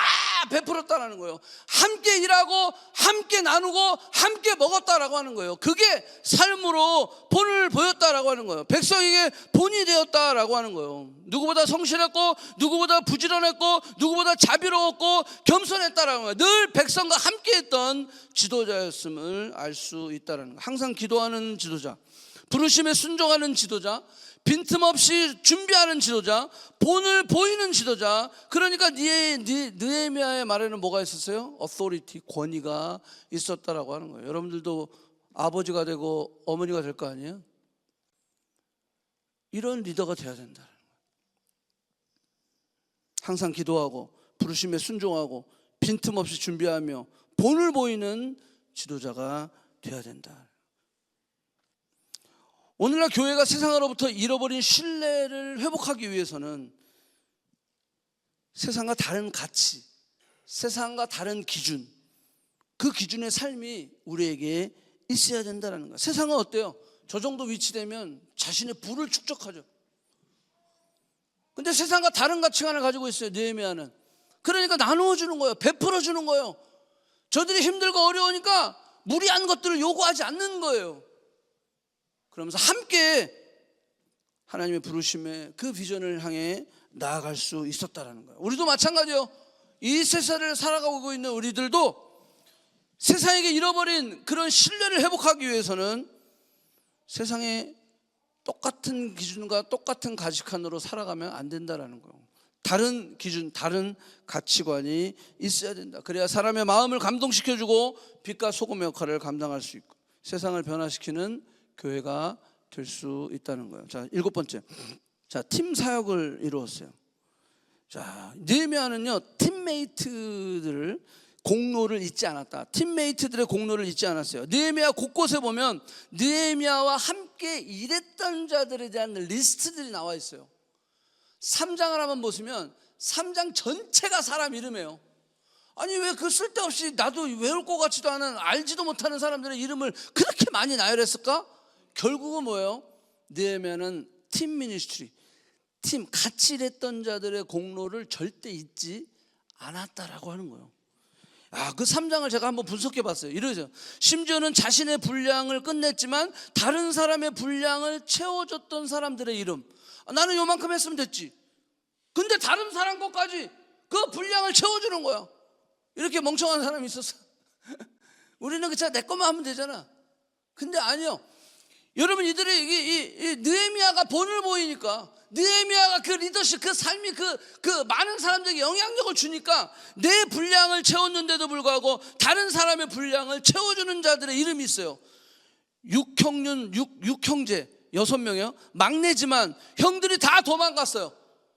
베풀었다라는 거예요. 함께 일하고 함께 나누고 함께 먹었다라고 하는 거예요. 그게 삶으로 본을 보였다라고 하는 거예요. 백성에게 본이 되었다라고 하는 거예요. 누구보다 성실했고 누구보다 부지런했고 누구보다 자비로웠고 겸손했다라는 거예요. 늘 백성과 함께했던 지도자였음을 알 수 있다라는 거예요. 항상 기도하는 지도자, 부르심에 순종하는 지도자, 빈틈없이 준비하는 지도자, 본을 보이는 지도자. 그러니까 느헤미야의 말에는 뭐가 있었어요? authority, 권위가 있었다라고 하는 거예요. 여러분들도 아버지가 되고 어머니가 될 거 아니에요? 이런 리더가 돼야 된다. 항상 기도하고 부르심에 순종하고 빈틈없이 준비하며 본을 보이는 지도자가 돼야 된다. 오늘날 교회가 세상으로부터 잃어버린 신뢰를 회복하기 위해서는 세상과 다른 가치, 세상과 다른 기준, 그 기준의 삶이 우리에게 있어야 된다는 거예요. 세상은 어때요? 저 정도 위치되면 자신의 부를 축적하죠. 근데 세상과 다른 가치관을 가지고 있어요. 느헤미야는. 그러니까 나누어 주는 거예요. 베풀어 주는 거예요. 저들이 힘들고 어려우니까 무리한 것들을 요구하지 않는 거예요. 그러면서 함께 하나님의 부르심에 그 비전을 향해 나아갈 수 있었다라는 거예요. 우리도 마찬가지예요. 이 세상을 살아가고 있는 우리들도 세상에게 잃어버린 그런 신뢰를 회복하기 위해서는 세상에 똑같은 기준과 똑같은 가치관으로 살아가면 안 된다라는 거예요. 다른 기준, 다른 가치관이 있어야 된다. 그래야 사람의 마음을 감동시켜주고 빛과 소금의 역할을 감당할 수 있고 세상을 변화시키는 교회가 될 수 있다는 거예요. 자, 7번째. 자, 팀 사역을 이루었어요. 자, 느헤미야는요, 팀메이트들을 공로를 잊지 않았다. 팀메이트들의 공로를 잊지 않았어요. 느헤미야 곳곳에 보면 느헤미야와 함께 일했던 자들에 대한 리스트들이 나와 있어요. 3장을 한번 보시면 3장 전체가 사람 이름이에요. 아니 왜 그 쓸데없이 나도 외울 것 같지도 않은 알지도 못하는 사람들의 이름을 그렇게 많이 나열했을까? 결국은 뭐예요? 느헤미야는 팀 미니스트리, 팀 같이 일했던 자들의 공로를 절대 잊지 않았다라고 하는 거예요. 그 3장을 제가 한번 분석해 봤어요. 이러죠. 심지어는 자신의 분량을 끝냈지만 다른 사람의 분량을 채워줬던 사람들의 이름. 나는 요만큼 했으면 됐지. 근데 다른 사람 것까지 그 분량을 채워주는 거야. 이렇게 멍청한 사람이 있었어. 우리는 그냥 내 것만 하면 되잖아. 근데 아니요. 여러분, 이들이 이 느헤미야가 본을 보이니까, 느헤미야가 그 리더십, 그 삶이 그 많은 사람들에게 영향력을 주니까 내 분량을 채웠는데도 불구하고 다른 사람의 분량을 채워주는 자들의 이름이 있어요. 6형제 6명이요. 막내지만 형들이 다 도망갔어요.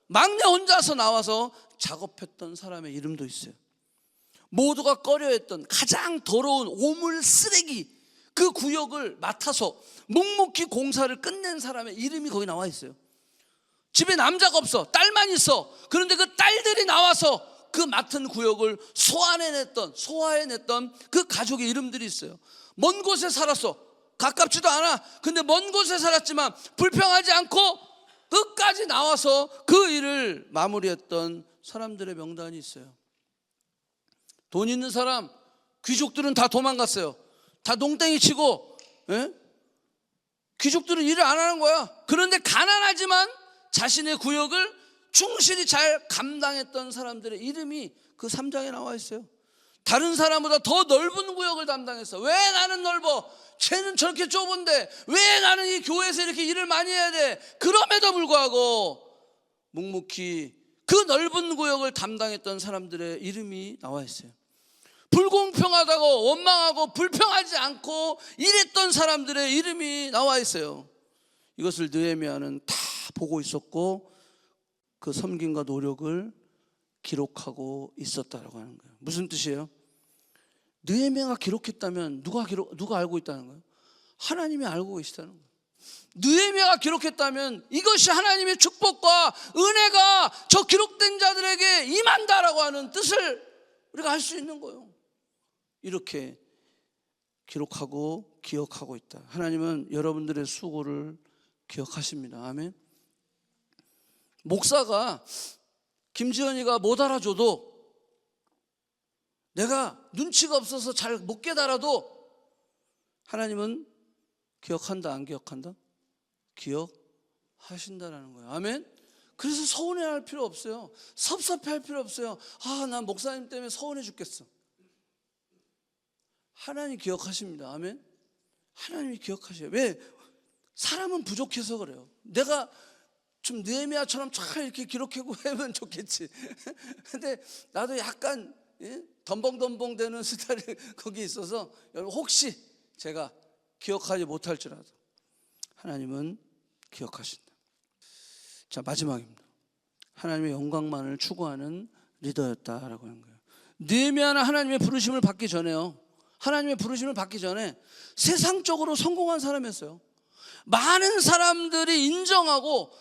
막내 혼자서 나와서 작업했던 사람의 이름도 있어요. 모두가 꺼려했던 가장 더러운 오물 쓰레기 그 구역을 맡아서 묵묵히 공사를 끝낸 사람의 이름이 거기 나와 있어요. 집에 남자가 없어. 딸만 있어. 그런데 그 딸들이 나와서 그 맡은 구역을 소화해냈던 그 가족의 이름들이 있어요. 먼 곳에 살았어. 가깝지도 않아. 근데 먼 곳에 살았지만 불평하지 않고 끝까지 나와서 그 일을 마무리했던 사람들의 명단이 있어요. 돈 있는 사람, 귀족들은 다 도망갔어요. 다 농땡이 치고, 귀족들은 일을 안 하는 거야. 그런데 가난하지만 자신의 구역을 충실히 잘 감당했던 사람들의 이름이 그 3장에 나와 있어요. 다른 사람보다 더 넓은 구역을 담당했어. 왜 나는 넓어? 쟤는 저렇게 좁은데 왜 나는 이 교회에서 이렇게 일을 많이 해야 돼? 그럼에도 불구하고 묵묵히 그 넓은 구역을 담당했던 사람들의 이름이 나와 있어요. 불공평하다고 원망하고 불평하지 않고 일했던 사람들의 이름이 나와 있어요. 이것을 느헤미야는 다 보고 있었고 그 섬김과 노력을 기록하고 있었다라고 하는 거예요. 무슨 뜻이에요? 느헤미야가 기록했다면 누가 알고 있다는 거예요? 하나님이 알고 계시다는 거예요. 느헤미야가 기록했다면 이것이 하나님의 축복과 은혜가 저 기록된 자들에게 임한다라고 하는 뜻을 우리가 알 수 있는 거예요. 이렇게 기록하고 기억하고 있다. 하나님은 여러분들의 수고를 기억하십니다. 아멘. 목사가 김지연이가 못 알아줘도 내가 눈치가 없어서 잘 못 깨달아도 하나님은 기억한다, 안 기억한다? 기억하신다라는 거예요. 아멘. 그래서 서운해할 필요 없어요. 섭섭해할 필요 없어요. 난 목사님 때문에 서운해 죽겠어. 하나님 기억하십니다. 아멘. 하나님이 기억하셔요. 왜? 사람은 부족해서 그래요. 내가 좀 느헤미야처럼 잘 이렇게 기록하고 하면 좋겠지. 근데 나도 약간 덤벙덤벙 되는 스타일이 거기 있어서 여러분 혹시 제가 기억하지 못할지라도 하나님은 기억하신다. 자, 마지막입니다. 하나님의 영광만을 추구하는 리더였다라고 하는 거예요. 느헤미야는 하나님의 부르심을 받기 전에요. 하나님의 부르심을 받기 전에 세상적으로 성공한 사람이었어요. 많은 사람들이 인정하고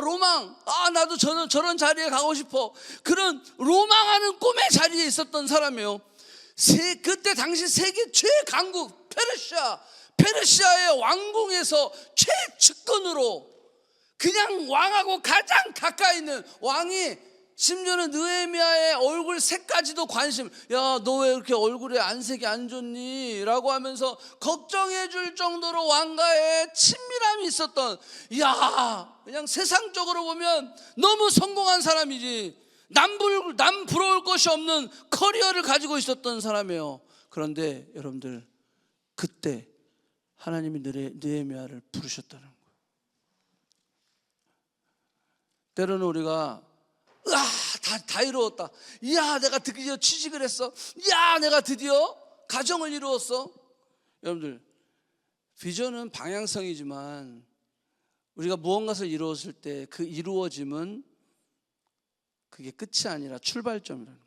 로망, 나도 저런 자리에 가고 싶어. 그런 로망하는 꿈의 자리에 있었던 사람이에요. 그때 당시 세계 최강국 페르시아의 왕궁에서 최측근으로 그냥 왕하고 가장 가까이 있는 왕이 심지어는 느헤미야의 얼굴 색까지도 관심, 야, 너 왜 이렇게 얼굴에 안색이 안 좋니? 라고 하면서 걱정해 줄 정도로 왕과의 친밀함이 있었던, 그냥 세상적으로 보면 너무 성공한 사람이지, 남 부러울 것이 없는 커리어를 가지고 있었던 사람이에요. 그런데 여러분들, 그때 하나님이 느헤미야를 부르셨다는 거예요. 때로는 우리가 다 이루었다. 내가 드디어 취직을 했어. 내가 드디어 가정을 이루었어. 여러분들, 비전은 방향성이지만 우리가 무언가를 이루었을 때 그 이루어짐은 그게 끝이 아니라 출발점이라는 거예요.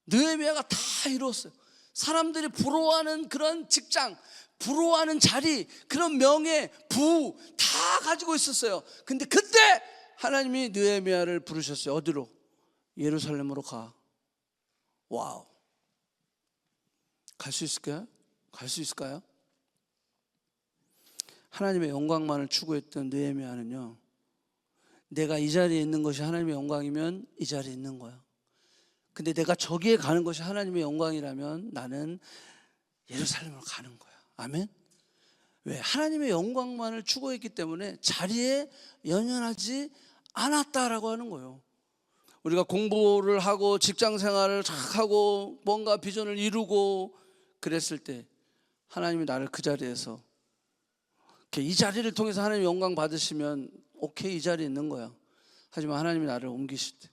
느헤미야가 다 이루었어요. 사람들이 부러워하는 그런 직장, 부러워하는 자리, 그런 명예, 부 다 가지고 있었어요. 근데 그때 하나님이 느헤미야를 부르셨어요. 어디로? 예루살렘으로 가. 와우. 갈 수 있을까요? 갈 수 있을까요? 하나님의 영광만을 추구했던 느헤미야는요, 내가 이 자리에 있는 것이 하나님의 영광이면 이 자리에 있는 거야. 근데 내가 저기에 가는 것이 하나님의 영광이라면 나는 예루살렘으로 가는 거야. 아멘? 왜? 하나님의 영광만을 추구했기 때문에 자리에 연연하지 않았다라고 하는 거예요. 우리가 공부를 하고 직장 생활을 하고 뭔가 비전을 이루고 그랬을 때 하나님이 나를 그 자리에서 이 자리를 통해서 하나님 영광 받으시면 오케이, 이 자리에 있는 거야. 하지만 하나님이 나를 옮기실 때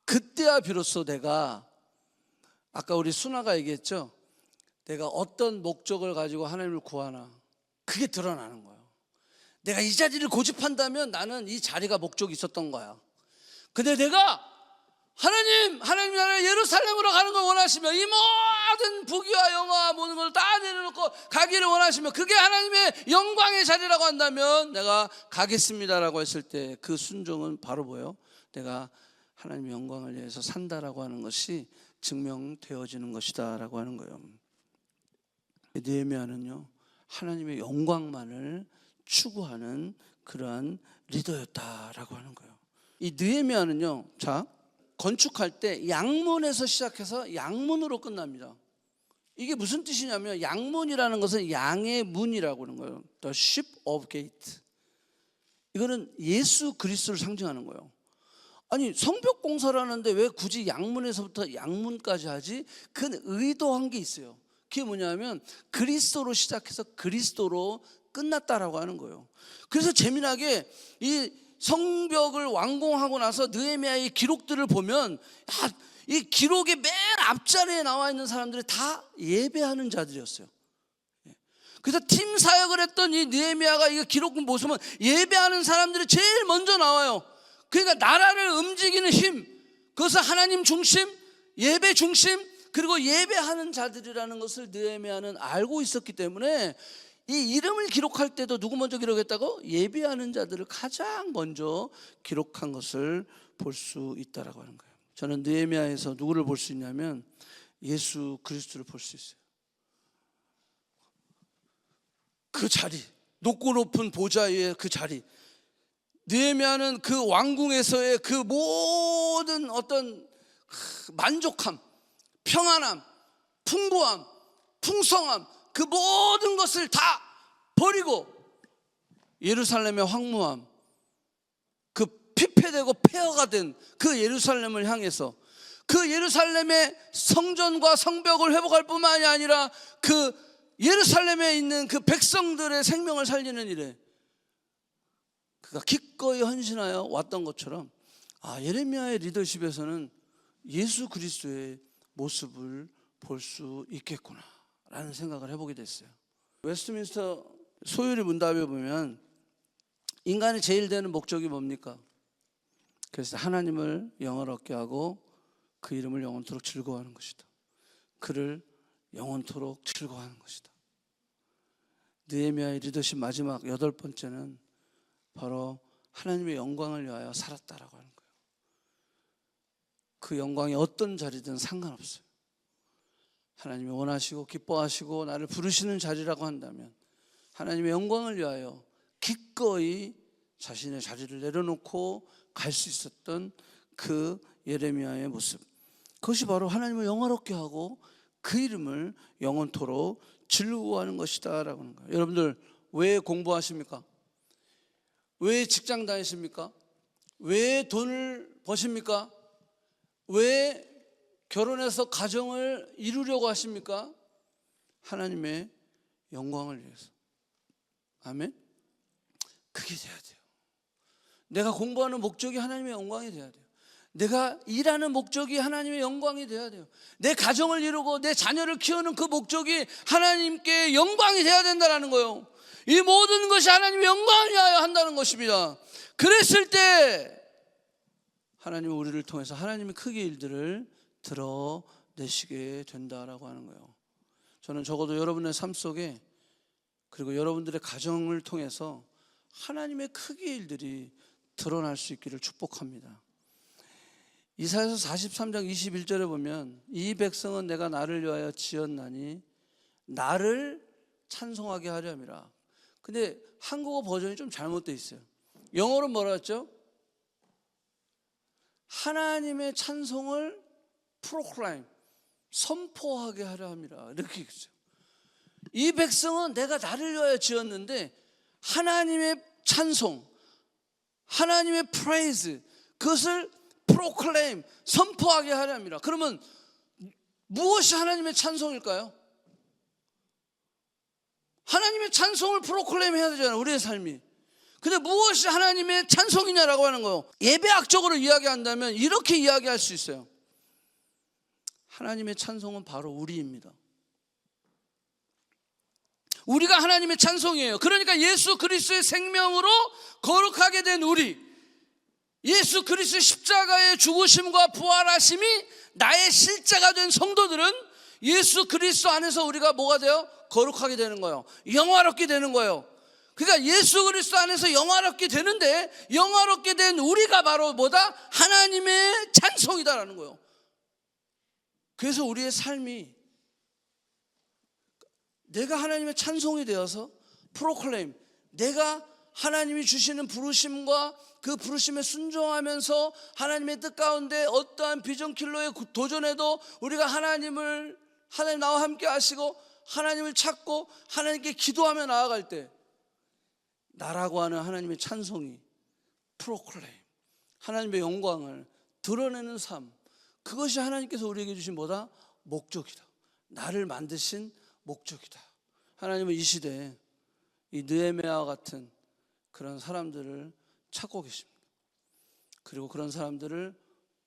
그때야 비로소 내가, 아까 우리 순아가 얘기했죠, 내가 어떤 목적을 가지고 하나님을 구하나 그게 드러나는 거예요. 내가 이 자리를 고집한다면 나는 이 자리가 목적이 있었던 거야. 근데 내가 하나님 나라의 예루살렘으로 가는 걸 원하시면 이 모든 부귀와 영화와 모든 걸 다 내려놓고 가기를 원하시면 그게 하나님의 영광의 자리라고 한다면 내가 가겠습니다라고 했을 때 그 순종은 바로 뭐예요? 내가 하나님의 영광을 위해서 산다라고 하는 것이 증명되어지는 것이다라고 하는 거예요. 느헤미야는요, 하나님의 영광만을 추구하는 그러한 리더였다라고 하는 거예요. 이 느헤미야는요, 자, 건축할 때 양문에서 시작해서 양문으로 끝납니다. 이게 무슨 뜻이냐면 양문이라는 것은 양의 문이라고 하는 거예요. The ship of gate. 이거는 예수 그리스도를 상징하는 거예요. 아니, 성벽 공사를 하는데 왜 굳이 양문에서부터 양문까지 하지? 그 의도한 게 있어요. 그게 뭐냐면 그리스도로 시작해서 그리스도로 끝났다라고 하는 거예요. 그래서 재미나게 이 성벽을 완공하고 나서 느헤미야의 기록들을 보면 이 기록의 맨 앞자리에 나와 있는 사람들이 다 예배하는 자들이었어요. 그래서 팀 사역을 했던 이 느헤미야가 이 기록 보시면 예배하는 사람들이 제일 먼저 나와요. 그러니까 나라를 움직이는 힘, 그것은 하나님 중심, 예배 중심, 그리고 예배하는 자들이라는 것을 느헤미야는 알고 있었기 때문에 이 이름을 기록할 때도 누구 먼저 기록했다고? 예배하는 자들을 가장 먼저 기록한 것을 볼 수 있다라고 하는 거예요. 저는 느헤미야에서 누구를 볼 수 있냐면 예수 그리스도를 볼 수 있어요. 그 자리, 높고 높은 보좌 위에 그 자리, 느헤미야는 그 왕궁에서의 그 모든 어떤 만족함, 평안함, 풍부함, 풍성함, 그 모든 것을 다 버리고 예루살렘의 황무함, 그 피폐되고 폐허가 된 그 예루살렘을 향해서 그 예루살렘의 성전과 성벽을 회복할 뿐만이 아니라 그 예루살렘에 있는 그 백성들의 생명을 살리는 일에 그가 기꺼이 헌신하여 왔던 것처럼 예레미야의 리더십에서는 예수 그리스도의 모습을 볼 수 있겠구나 라는 생각을 해보게 됐어요. 웨스트민스터 소요리 문답에 보면 인간의 제일 되는 목적이 뭡니까? 그래서 하나님을 영원롭게 하고 그 이름을 영원토록 즐거워하는 것이다. 그를 영원토록 즐거워하는 것이다. 느헤미야의 리더십 마지막 8번째는 바로 하나님의 영광을 위하여 살았다라고 하는 거예요. 그 영광이 어떤 자리든 상관없어요. 하나님이 원하시고 기뻐하시고 나를 부르시는 자리라고 한다면 하나님의 영광을 위하여 기꺼이 자신의 자리를 내려놓고 갈 수 있었던 그 예레미야의 모습, 그것이 바로 하나님을 영화롭게 하고 그 이름을 영원토록 즐거워하는 것이다 라고 하는 거예요. 여러분들 왜 공부하십니까? 왜 직장 다니십니까? 왜 돈을 버십니까? 왜 결혼해서 가정을 이루려고 하십니까? 하나님의 영광을 위해서. 아멘? 그게 돼야 돼요. 내가 공부하는 목적이 하나님의 영광이 돼야 돼요. 내가 일하는 목적이 하나님의 영광이 돼야 돼요. 내 가정을 이루고 내 자녀를 키우는 그 목적이 하나님께 영광이 돼야 된다는 거예요. 이 모든 것이 하나님의 영광을 위하여 한다는 것입니다. 그랬을 때 하나님은 우리를 통해서 하나님의 크게 일들을 드러내시게 된다라고 하는 거예요. 저는 적어도 여러분의 삶 속에, 그리고 여러분들의 가정을 통해서 하나님의 크게 일들이 드러날 수 있기를 축복합니다. 이사야서 43장 21절에 보면 이 백성은 내가 나를 위하여 지었나니 나를 찬송하게 하려 함이라. 근데 한국어 버전이 좀 잘못되어 있어요. 영어로 뭐라 했죠? 하나님의 찬송을 프로클라임, 선포하게 하려 함이라, 이렇게 있어요. 이 백성은 내가 나를 위하여 지었는데 하나님의 찬송, 하나님의 프레이즈, 그것을 프로클레임, 선포하게 하려 합니다. 그러면 무엇이 하나님의 찬송일까요? 하나님의 찬송을 프로클레임 해야 되잖아요, 우리의 삶이. 근데 무엇이 하나님의 찬송이냐라고 하는 거예요. 예배학적으로 이야기한다면 이렇게 이야기할 수 있어요. 하나님의 찬송은 바로 우리입니다. 우리가 하나님의 찬송이에요. 그러니까 예수 그리스도의 생명으로 거룩하게 된 우리, 예수 그리스도의 십자가의 죽으심과 부활하심이 나의 실제가 된 성도들은 예수 그리스도 안에서 우리가 뭐가 돼요? 거룩하게 되는 거예요. 영화롭게 되는 거예요. 그러니까 예수 그리스도 안에서 영화롭게 되는데, 영화롭게 된 우리가 바로 뭐다? 하나님의 찬송이다라는 거예요. 그래서 우리의 삶이 내가 하나님의 찬송이 되어서 프로클레임, 내가 하나님이 주시는 부르심과 그 부르심에 순종하면서 하나님의 뜻 가운데 어떠한 비전 킬러에 도전해도 우리가 하나님 나와 함께 하시고 하나님을 찾고 하나님께 기도하며 나아갈 때 나라고 하는 하나님의 찬송이 프로클레임, 하나님의 영광을 드러내는 삶, 그것이 하나님께서 우리에게 주신 뭐다? 목적이다. 나를 만드신 목적이다. 하나님은 이 시대에 이 느헤미야와 같은 그런 사람들을 찾고 계십니다. 그리고 그런 사람들을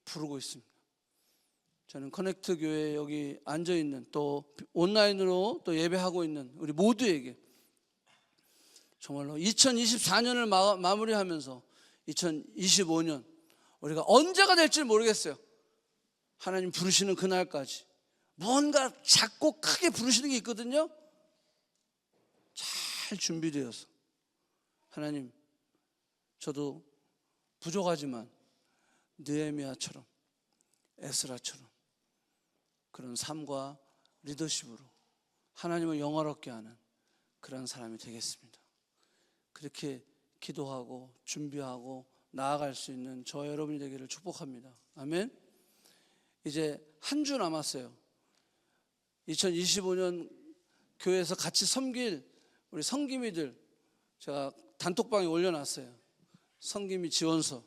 부르고 있습니다. 저는 커넥트 교회에 여기 앉아있는, 또 온라인으로 또 예배하고 있는 우리 모두에게 정말로 2024년을 마무리하면서 2025년 우리가 언제가 될지 모르겠어요. 하나님 부르시는 그날까지 뭔가 작고 크게 부르시는 게 있거든요. 잘 준비되어서 하나님, 저도 부족하지만 느헤미야처럼, 에스라처럼 그런 삶과 리더십으로 하나님을 영화롭게 하는 그런 사람이 되겠습니다. 그렇게 기도하고 준비하고 나아갈 수 있는 저 여러분이 되기를 축복합니다. 아멘. 이제 한 주 남았어요. 2025년 교회에서 같이 섬길 우리 성김이들 제가 단톡방에 올려놨어요. 성김이 지원서.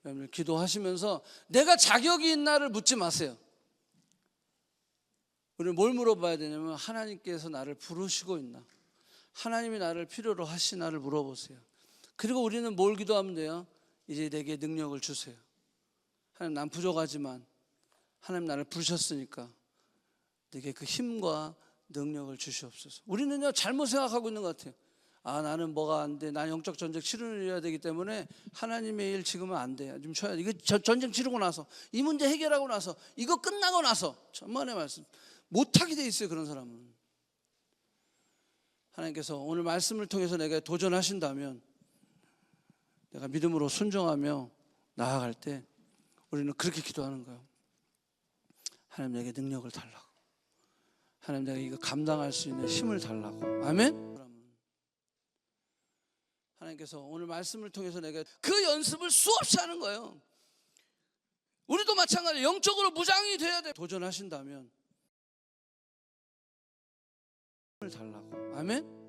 여러분들 기도하시면서 내가 자격이 있나를 묻지 마세요. 우리는 뭘 물어봐야 되냐면 하나님께서 나를 부르시고 있나, 하나님이 나를 필요로 하시나를 물어보세요. 그리고 우리는 뭘 기도하면 돼요? 이제 내게 능력을 주세요. 하나님, 난 부족하지만 하나님 나를 부르셨으니까 내게 그 힘과 능력을 주시옵소서. 우리는요 잘못 생각하고 있는 것 같아요. 나는 뭐가 안 돼, 난 영적 전쟁 치르려야 되기 때문에 하나님의 일 지금은 안 돼, 좀 쉬어야 돼. 이거 전쟁 치르고 나서, 이 문제 해결하고 나서, 이거 끝나고 나서, 천만의 말씀, 못하게 돼 있어요. 그런 사람은. 하나님께서 오늘 말씀을 통해서 내가 도전하신다면, 내가 믿음으로 순종하며 나아갈 때 우리는 그렇게 기도하는 거예요. 하나님, 내게 능력을 달라고. 하나님, 내가 이거 감당할 수 있는 힘을 달라고. 아멘. 하나님께서 오늘 말씀을 통해서 내가 그 연습을 수없이 하는 거예요. 우리도 마찬가지예요. 영적으로 무장이 돼야 돼. 도전하신다면 힘을 달라고. 아멘.